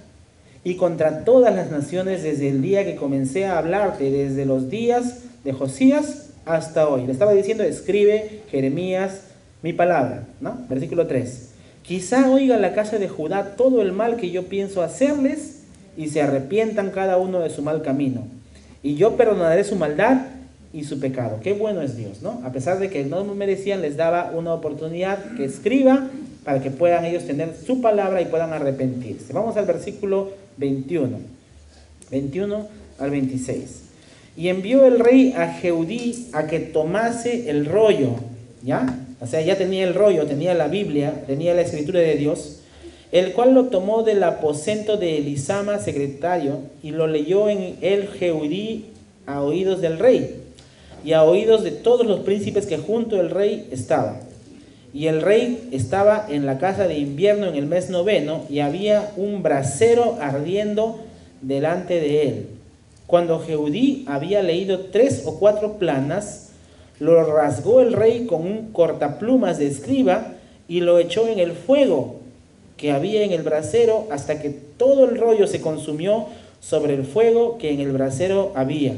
S1: y contra todas las naciones desde el día que comencé a hablarte, desde los días de Josías hasta hoy. Le estaba diciendo: escribe, Jeremías, mi palabra, ¿no? Versículo 3. Quizá oiga la casa de Judá todo el mal que yo pienso hacerles y se arrepientan cada uno de su mal camino. Y yo perdonaré su maldad y su pecado. Qué bueno es Dios, ¿no? A pesar de que no merecían, les daba una oportunidad que escriba para que puedan ellos tener su palabra y puedan arrepentirse. Vamos al versículo 21 al 26. Y envió el rey a Jehudí a que tomase el rollo, ¿ya? O sea, ya tenía el rollo, tenía la Biblia, tenía la escritura de Dios, el cual lo tomó del aposento de Elisama, secretario, y lo leyó en el Jehudí a oídos del rey y a oídos de todos los príncipes que junto al rey estaban. Y el rey estaba en la casa de invierno en el mes 9, y había un brasero ardiendo delante de él. Cuando Jehudí había leído 3 o 4 planas, lo rasgó el rey con un cortaplumas de escriba y lo echó en el fuego que había en el brasero hasta que todo el rollo se consumió sobre el fuego que en el brasero había.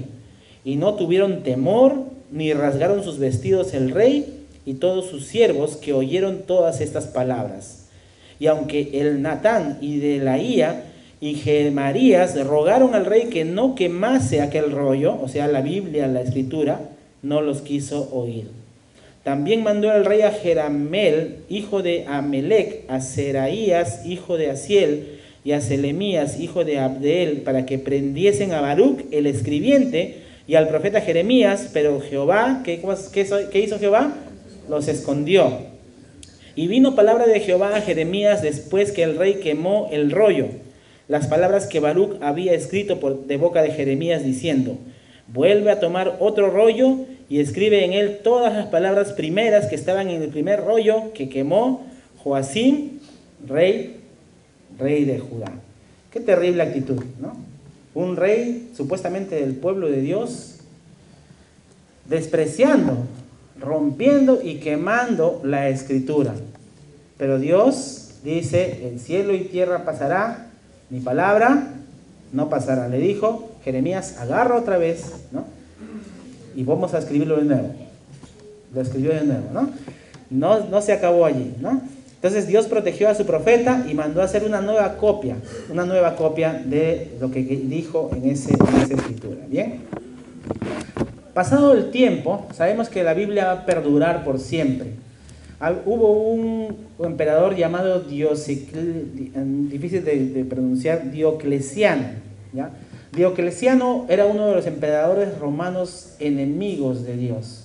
S1: Y no tuvieron temor ni rasgaron sus vestidos el rey y todos sus siervos que oyeron todas estas palabras. Y aunque el Natán y Delaía y Gemarías rogaron al rey que no quemase aquel rollo, o sea, la Biblia, la escritura, no los quiso oír. También mandó el rey a Jeramel, hijo de Amelec, a Seraías, hijo de Asiel, y a Selemías, hijo de Abdeel, para que prendiesen a Baruc, el escribiente, y al profeta Jeremías, pero Jehová, ¿qué hizo Jehová? Los escondió. Y vino palabra de Jehová a Jeremías después que el rey quemó el rollo, las palabras que Baruc había escrito de boca de Jeremías, diciendo: vuelve a tomar otro rollo y escribe en él todas las palabras primeras que estaban en el primer rollo que quemó Joacim, rey de Judá. Qué terrible actitud, ¿no? Un rey supuestamente del pueblo de Dios, despreciando, rompiendo y quemando la escritura. Pero Dios dice: el cielo y tierra pasará, mi palabra no pasará. Le dijo Jeremías: agarra otra vez, ¿no? Y vamos a escribirlo de nuevo. Lo escribió de nuevo, ¿no? No se acabó allí, ¿no? Entonces Dios protegió a su profeta y mandó a hacer una nueva copia de lo que dijo en esa escritura. ¿Bien? Pasado el tiempo, sabemos que la Biblia va a perdurar por siempre. Hubo un emperador llamado difícil de pronunciar, Diocleciano, ¿ya? Diocleciano era uno de los emperadores romanos enemigos de Dios.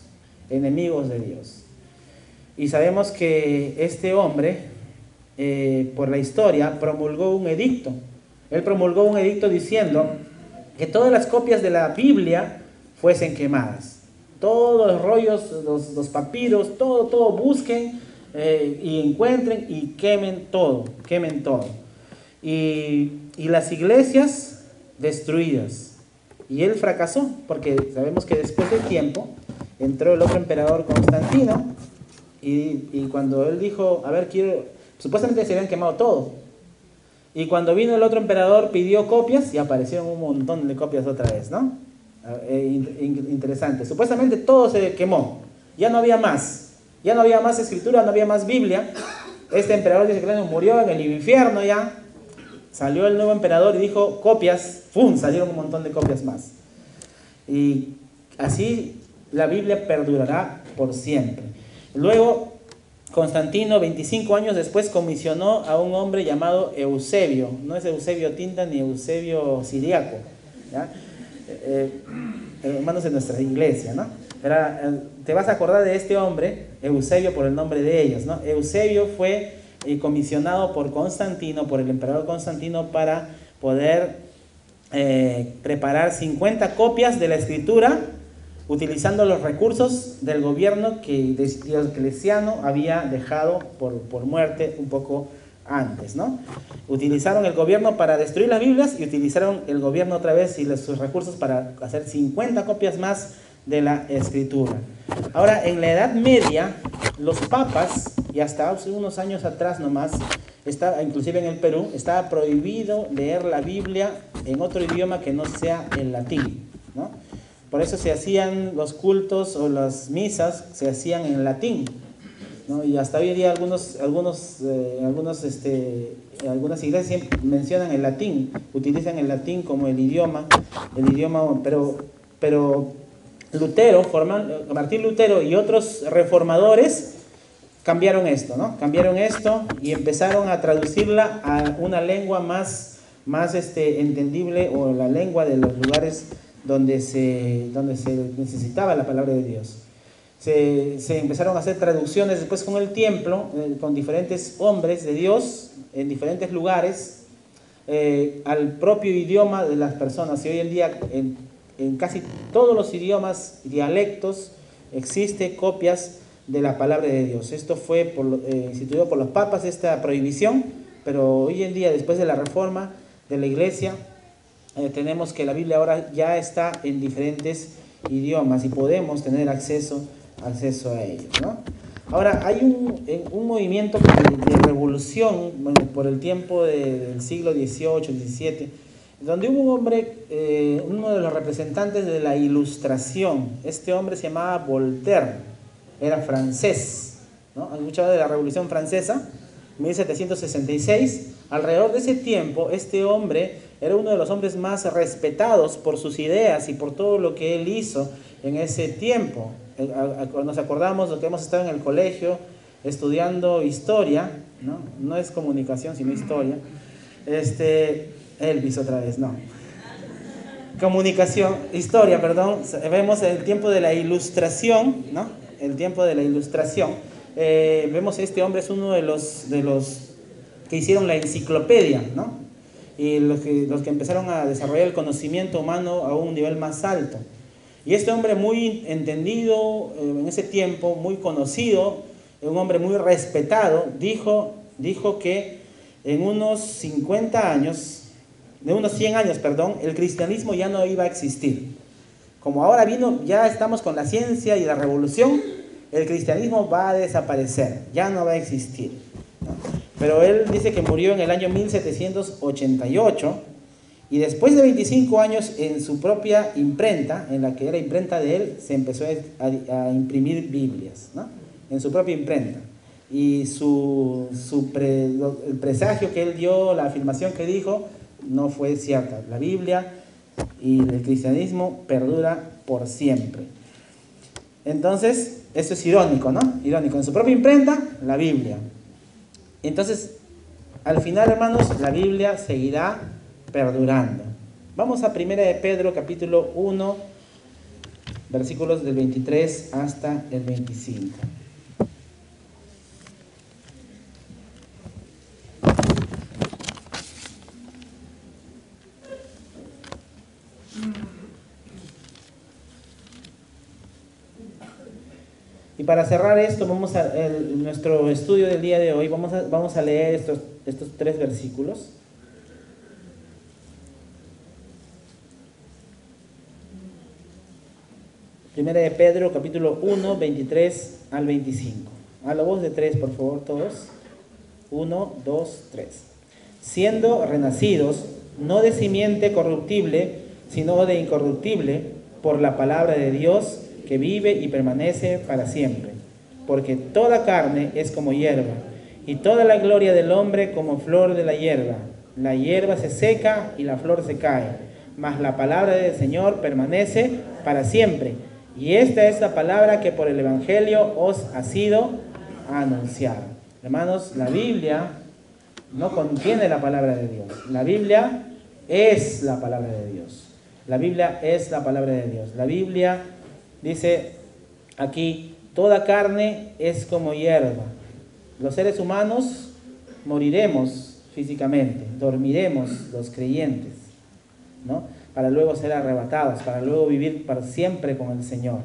S1: Y sabemos que este hombre, por la historia, promulgó un edicto. Él promulgó un edicto diciendo que todas las copias de la Biblia fuesen quemadas. Todos los rollos, los papiros, todo busquen y encuentren y quemen todo. Y las iglesias destruidas. Y él fracasó, porque sabemos que después del tiempo entró el otro emperador, Constantino, y cuando él dijo: a ver, supuestamente se habían quemado todo. Y cuando vino el otro emperador, pidió copias y aparecieron un montón de copias otra vez, ¿no? Interesante. Supuestamente todo se quemó. Ya no había más escritura, no había más Biblia. Este emperador Diocleciano murió en el infierno ya. Salió el nuevo emperador y dijo: copias. ¡Pum! Salieron un montón de copias más. Y así la Biblia perdurará por siempre. Luego Constantino, 25 años después, comisionó a un hombre llamado Eusebio. No es Eusebio Tinta ni Eusebio Siriaco, ¿ya? Hermanos de nuestra iglesia, ¿no? Te vas a acordar de este hombre, Eusebio, por el nombre de ellos, ¿no? Eusebio fue comisionado por Constantino, por el emperador Constantino, para poder preparar 50 copias de la escritura utilizando los recursos del gobierno que Diocleciano había dejado por muerte un poco antes, ¿no? Utilizaron el gobierno para destruir las Biblias y utilizaron el gobierno otra vez y sus recursos para hacer 50 copias más de la Escritura. Ahora, en la Edad Media, los papas, y hasta hace unos años atrás nomás, inclusive en el Perú, estaba prohibido leer la Biblia en otro idioma que no sea el latín, ¿no? Por eso se hacían los cultos o las misas, se hacían en latín, ¿no? Y hasta hoy en día algunas iglesias mencionan el latín, utilizan el latín como el idioma, pero Martín Lutero y otros reformadores cambiaron esto, ¿no? Cambiaron esto y empezaron a traducirla a una lengua más entendible, o la lengua de los lugares donde se necesitaba la palabra de Dios. Se empezaron a hacer traducciones después con el templo, con diferentes hombres de Dios en diferentes lugares, al propio idioma de las personas. Y hoy en día en casi todos los idiomas, dialectos, existe copias de la palabra de Dios. Esto fue instituido por los papas, esta prohibición, pero hoy en día, después de la reforma de la iglesia, tenemos que la Biblia ahora ya está en diferentes idiomas y podemos tener acceso a ellos, ¿no? Ahora, hay un movimiento de revolución, bueno, por el tiempo del siglo XVIII, XVII, donde hubo un hombre, uno de los representantes de la Ilustración. Este hombre se llamaba Voltaire, era francés, ¿no? ¿Han escuchado de la Revolución Francesa? 1766. Alrededor de ese tiempo, este hombre era uno de los hombres más respetados por sus ideas y por todo lo que él hizo en ese tiempo. Nos acordamos de que hemos estado en el colegio estudiando historia, ¿no? No es comunicación, sino historia. Elvis otra vez, no. Historia, perdón. Vemos el tiempo de la Ilustración, ¿no? El tiempo de la Ilustración. Vemos este hombre es uno de los que hicieron la enciclopedia, ¿no? Y los que empezaron a desarrollar el conocimiento humano a un nivel más alto. Y este hombre muy entendido en ese tiempo, muy conocido, un hombre muy respetado, dijo que en unos 50 años, de unos 100 años, perdón, el cristianismo ya no iba a existir. Como ahora ya estamos con la ciencia y la revolución, el cristianismo va a desaparecer, ya no va a existir, ¿no? Pero él dice que murió en el año 1788 y después de 25 años en su propia imprenta, en la que era imprenta de él, se empezó a imprimir Biblias, ¿no? En su propia imprenta. Y el presagio que él dio, la afirmación que dijo, no fue cierta. La Biblia y el cristianismo perdura por siempre. Entonces, esto es irónico, ¿no? Irónico. En su propia imprenta, la Biblia. Entonces, al final, hermanos, la Biblia seguirá perdurando. Vamos a 1 de Pedro, capítulo 1, versículos del 23 hasta el 25. Y para cerrar esto, nuestro estudio del día de hoy, vamos a leer estos 3 versículos. Primera de Pedro, capítulo 1, 23 al 25. A la voz de 3, por favor, todos. 1, 2, 3. Siendo renacidos, no de simiente corruptible, sino de incorruptible, por la palabra de Dios, que vive y permanece para siempre. Porque toda carne es como hierba, y toda la gloria del hombre como flor de la hierba. La hierba se seca y la flor se cae, mas la palabra del Señor permanece para siempre. Y esta es la palabra que por el Evangelio os ha sido anunciada. Hermanos, la Biblia no contiene la palabra de Dios. La Biblia es la palabra de Dios. La Biblia es la palabra de Dios. La Biblia dice aquí, toda carne es como hierba. Los seres humanos moriremos físicamente, dormiremos los creyentes. ¿no? Para luego ser arrebatados, para luego vivir para siempre con el Señor.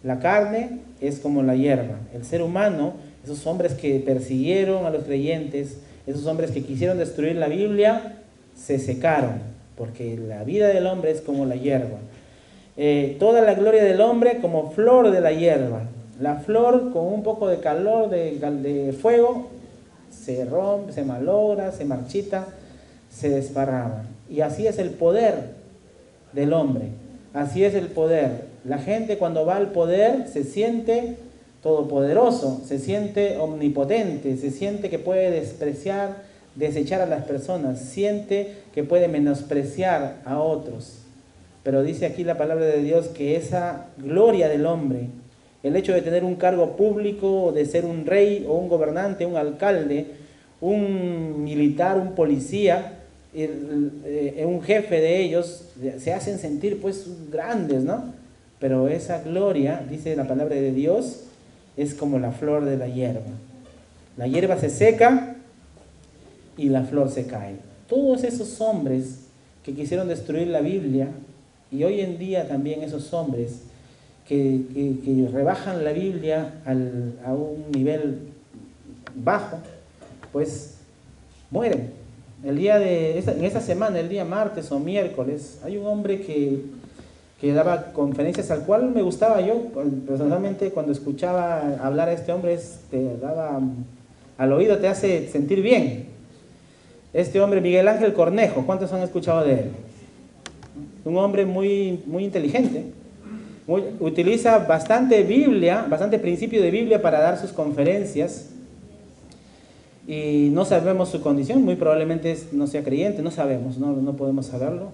S1: La carne es como la hierba. El ser humano, esos hombres que persiguieron a los creyentes, esos hombres que quisieron destruir la Biblia, se secaron, porque la vida del hombre es como la hierba. Toda la gloria del hombre como flor de la hierba. La flor con un poco de calor, de fuego, se rompe, se malogra, se marchita, se desparrama. Y así es el poder del hombre. Así es el poder. La gente cuando va al poder se siente todopoderoso, se siente omnipotente, se siente que puede despreciar, desechar a las personas, siente que puede menospreciar a otros. Pero dice aquí la palabra de Dios que esa gloria del hombre, el hecho de tener un cargo público, de ser un rey o un gobernante, un alcalde, un militar, un policía, un jefe de ellos, se hacen sentir pues grandes, ¿no? Pero esa gloria, dice la palabra de Dios, es como la flor de la hierba. La hierba se seca y la flor se cae. Todos esos hombres que quisieron destruir la Biblia, y hoy en día también esos hombres que rebajan la Biblia a un nivel bajo, pues mueren. En esta semana, el día martes o miércoles, hay un hombre que daba conferencias al cual me gustaba yo, personalmente cuando escuchaba hablar a este hombre, te daba al oído, te hace sentir bien. Este hombre, Miguel Ángel Cornejo, ¿cuántos han escuchado de él? Un hombre muy, muy inteligente, utiliza bastante Biblia, bastante principio de Biblia para dar sus conferencias. Y no sabemos su condición, muy probablemente no sea creyente, no sabemos, no podemos saberlo.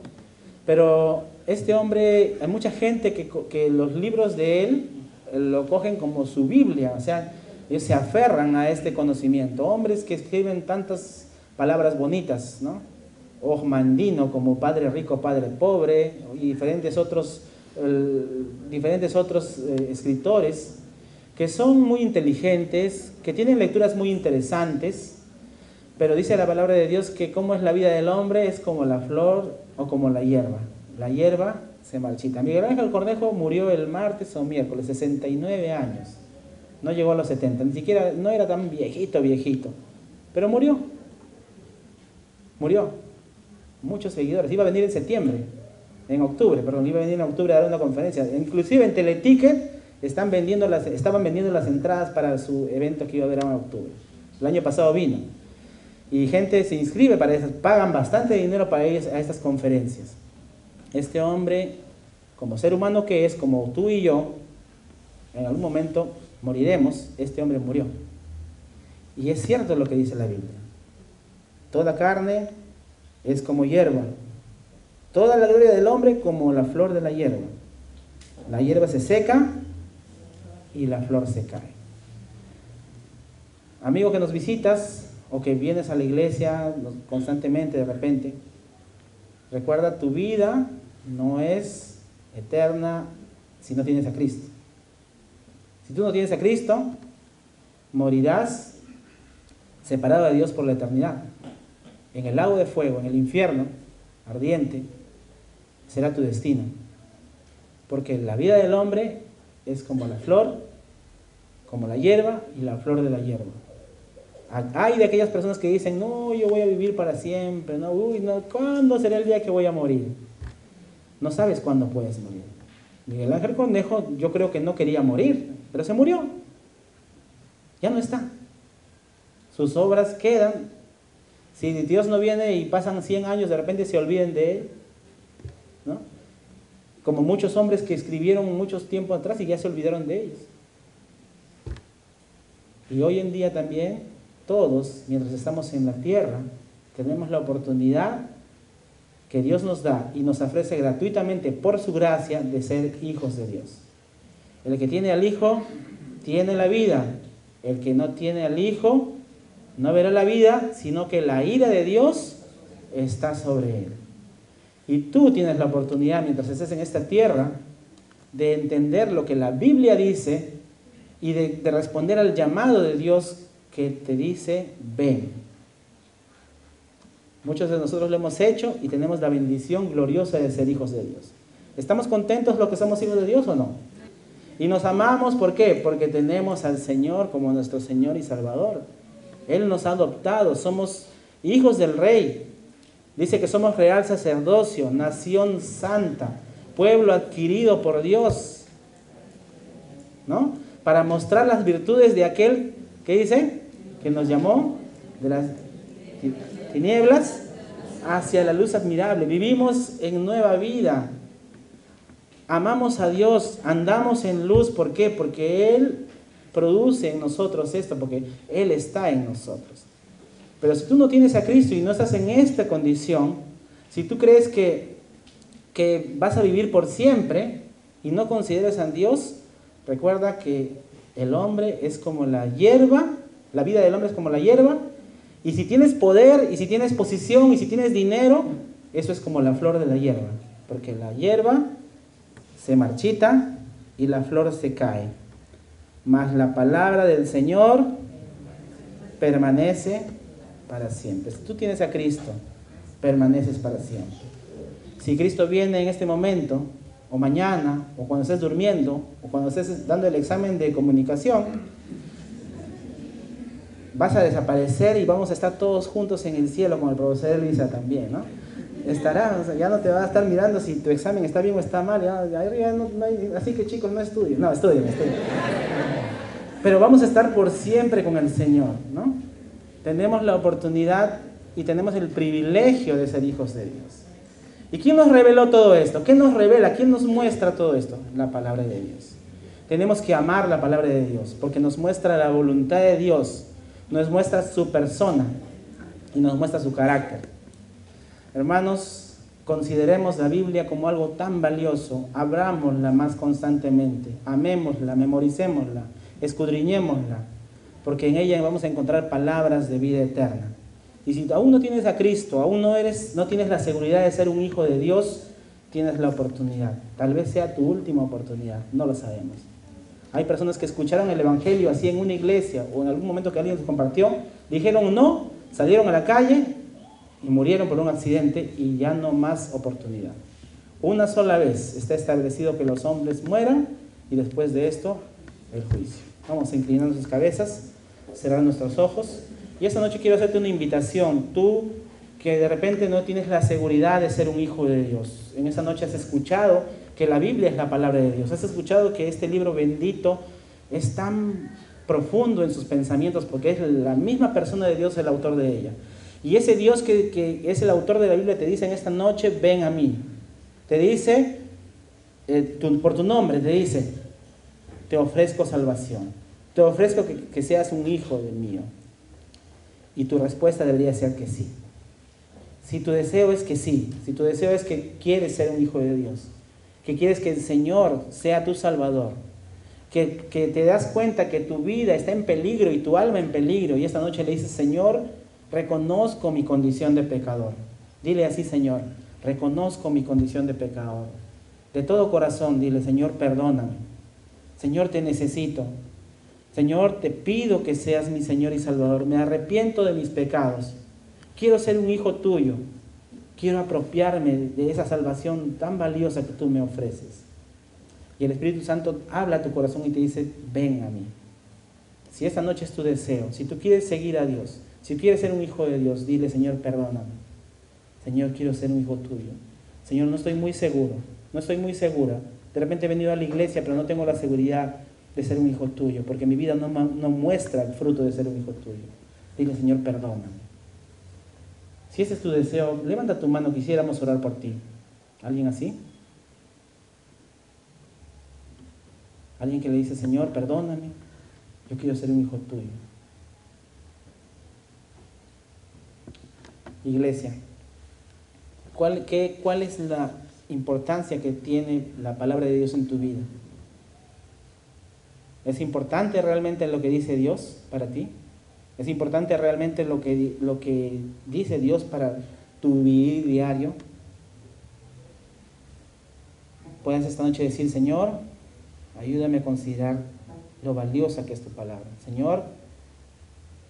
S1: Pero este hombre, hay mucha gente que los libros de él lo cogen como su Biblia, o sea, ellos se aferran a este conocimiento. Hombres que escriben tantas palabras bonitas, ¿no? Ojmandino, como Padre Rico, Padre Pobre, y diferentes otros escritores que son muy inteligentes, que tienen lecturas muy interesantes, pero dice la palabra de Dios que como es la vida del hombre, es como la flor o como la hierba. La hierba se marchita. Miguel Ángel Cornejo murió el martes o miércoles, 69 años. No llegó a los 70, ni siquiera, no era tan viejito, pero murió. Muchos seguidores. Iba a venir en octubre a dar una conferencia. Inclusive en Teleticket estaban vendiendo las entradas para su evento que iba a haber en octubre. El año pasado vino. Y gente se inscribe para eso, pagan bastante dinero para ir a estas conferencias. Este hombre, como ser humano que es, como tú y yo, en algún momento moriremos. Este hombre murió. Y es cierto lo que dice la Biblia. Toda carne es como hierba. Toda la gloria del hombre como la flor de la hierba. La hierba se seca y la flor se cae. Amigo que nos visitas o que vienes a la iglesia constantemente de repente, recuerda, tu vida no es eterna si no tienes a Cristo. Si tú no tienes a Cristo, morirás separado de Dios por la eternidad. En el lago de fuego, en el infierno ardiente, será tu destino. Porque la vida del hombre es como la flor, como la hierba y la flor de la hierba. Hay de aquellas personas que dicen, no, yo voy a vivir para siempre, no, ¿cuándo será el día que voy a morir? No sabes cuándo puedes morir. Miguel Ángel Cornejo, yo creo que no quería morir, pero se murió. Ya no está. Sus obras quedan. Si Dios no viene y pasan 100 años, de repente se olviden de él, ¿no? Como muchos hombres que escribieron muchos tiempos atrás y ya se olvidaron de ellos. Y hoy en día también, todos, mientras estamos en la tierra, tenemos la oportunidad que Dios nos da y nos ofrece gratuitamente por su gracia de ser hijos de Dios. El que tiene al Hijo, tiene la vida. El que no tiene al Hijo, no verá la vida, sino que la ira de Dios está sobre él. Y tú tienes la oportunidad, mientras estés en esta tierra, de entender lo que la Biblia dice y de responder al llamado de Dios que te dice, ven. Muchos de nosotros lo hemos hecho y tenemos la bendición gloriosa de ser hijos de Dios. ¿Estamos contentos los que somos hijos de Dios o no? Y nos amamos, ¿por qué? Porque tenemos al Señor como nuestro Señor y Salvador. Él nos ha adoptado, somos hijos del Rey. Dice que somos real sacerdocio, nación santa, pueblo adquirido por Dios, ¿no? Para mostrar las virtudes de aquel, ¿qué dice? Que nos llamó de las tinieblas hacia la luz admirable. Vivimos en nueva vida. Amamos a Dios, andamos en luz. ¿Por qué? Porque Él produce en nosotros esto, porque Él está en nosotros. Pero si tú no tienes a Cristo y no estás en esta condición, si tú crees que vas a vivir por siempre y no consideras a Dios, recuerda que el hombre es como la hierba, la vida del hombre es como la hierba, y si tienes poder, y si tienes posición, y si tienes dinero, eso es como la flor de la hierba, porque la hierba se marchita y la flor se cae. Mas la palabra del Señor permanece para siempre. Si tú tienes a Cristo, permaneces para siempre. Si Cristo viene en este momento, o mañana, o cuando estés durmiendo, o cuando estés dando el examen de comunicación, vas a desaparecer y vamos a estar todos juntos en el cielo, como el profesor Elisa también, ¿no? Estará, o sea, ya no te va a estar mirando si tu examen está bien o está mal, ya no hay, así que chicos, no estudien, no, estudien. Pero vamos a estar por siempre con el Señor, ¿no? Tenemos la oportunidad y tenemos el privilegio de ser hijos de Dios. ¿Y quién nos reveló todo esto? ¿Qué nos revela? ¿Quién nos muestra todo esto? La palabra de Dios. Tenemos que amar la palabra de Dios, porque nos muestra la voluntad de Dios, nos muestra su persona y nos muestra su carácter. Hermanos, consideremos la Biblia como algo tan valioso, abrámosla más constantemente, amémosla, memoricémosla, escudriñémosla, porque en ella vamos a encontrar palabras de vida eterna. Y si aún no tienes a Cristo, aún no tienes la seguridad de ser un hijo de Dios, tienes la oportunidad. Tal vez sea tu última oportunidad, no lo sabemos. Hay personas que escucharon el Evangelio así en una iglesia o en algún momento que alguien les compartió, dijeron no, salieron a la calle y murieron por un accidente y ya no más oportunidad. Una sola vez está establecido que los hombres mueran y después de esto el juicio. Vamos a inclinar nuestras cabezas, cerrar nuestros ojos. Y esta noche quiero hacerte una invitación. Tú que de repente no tienes la seguridad de ser un hijo de Dios. En esta noche has escuchado que la Biblia es la palabra de Dios. Has escuchado que este libro bendito es tan profundo en sus pensamientos porque es la misma persona de Dios el autor de ella. Y ese Dios que es el autor de la Biblia te dice en esta noche, ven a mí. Te dice, por tu nombre, te dice, te ofrezco salvación. Te ofrezco que seas un hijo de mío. Y tu respuesta debería ser que sí. Si tu deseo es que sí, si tu deseo es que quieres ser un hijo de Dios, que quieres que el Señor sea tu Salvador, que te das cuenta que tu vida está en peligro y tu alma en peligro, y esta noche le dices, Señor, reconozco mi condición de pecador. Dile así, Señor, reconozco mi condición de pecador. De todo corazón, dile, Señor, perdóname. Señor, te necesito. Señor, te pido que seas mi Señor y Salvador. Me arrepiento de mis pecados. Quiero ser un hijo tuyo. Quiero apropiarme de esa salvación tan valiosa que tú me ofreces. Y el Espíritu Santo habla a tu corazón y te dice, ven a mí. Si esta noche es tu deseo, si tú quieres seguir a Dios, si quieres ser un hijo de Dios, dile, Señor, perdóname. Señor, quiero ser un hijo tuyo. Señor, no estoy muy seguro, no estoy muy segura. De repente he venido a la iglesia, pero no tengo la seguridad de ser un hijo tuyo, porque mi vida no muestra el fruto de ser un hijo tuyo. Dile, Señor, perdóname. Si ese es tu deseo, levanta tu mano, quisiéramos orar por ti. ¿Alguien así? Alguien que le dice, Señor, perdóname, yo quiero ser un hijo tuyo. Iglesia, ¿cuál es la importancia que tiene la palabra de Dios en tu vida? ¿Es importante realmente lo que dice Dios para ti? ¿Es importante realmente lo que dice Dios para tu vivir diario? Puedes esta noche decir, Señor, ayúdame a considerar lo valiosa que es tu palabra. Señor,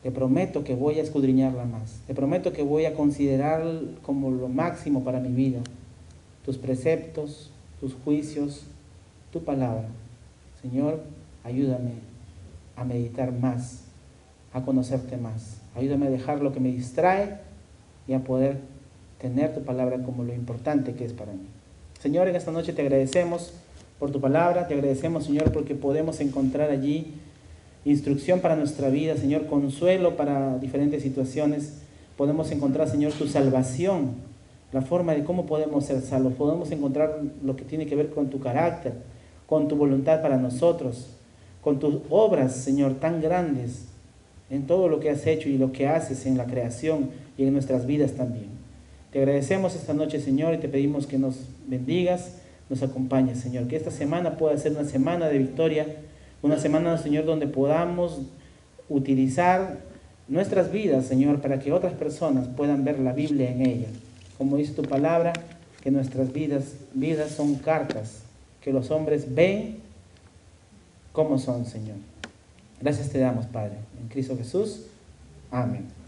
S1: te prometo que voy a escudriñarla más. Te prometo que voy a considerar como lo máximo para mi vida tus preceptos, tus juicios, tu palabra. Señor, ayúdame a meditar más, a conocerte más. Ayúdame a dejar lo que me distrae y a poder tener tu palabra como lo importante que es para mí. Señor, en esta noche te agradecemos por tu palabra, te agradecemos, Señor, porque podemos encontrar allí instrucción para nuestra vida, Señor, consuelo para diferentes situaciones. Podemos encontrar, Señor, tu salvación, la forma de cómo podemos ser salvos. Podemos encontrar lo que tiene que ver con tu carácter, con tu voluntad para nosotros, con tus obras, Señor, tan grandes en todo lo que has hecho y lo que haces en la creación y en nuestras vidas también. Te agradecemos esta noche, Señor, y te pedimos que nos bendigas, nos acompañes, Señor. Que esta semana pueda ser una semana de victoria, una semana, Señor, donde podamos utilizar nuestras vidas, Señor, para que otras personas puedan ver la Biblia en ella. Como dice tu palabra, que nuestras vidas son cartas, que los hombres ven cómo son, Señor. Gracias te damos, Padre. En Cristo Jesús. Amén.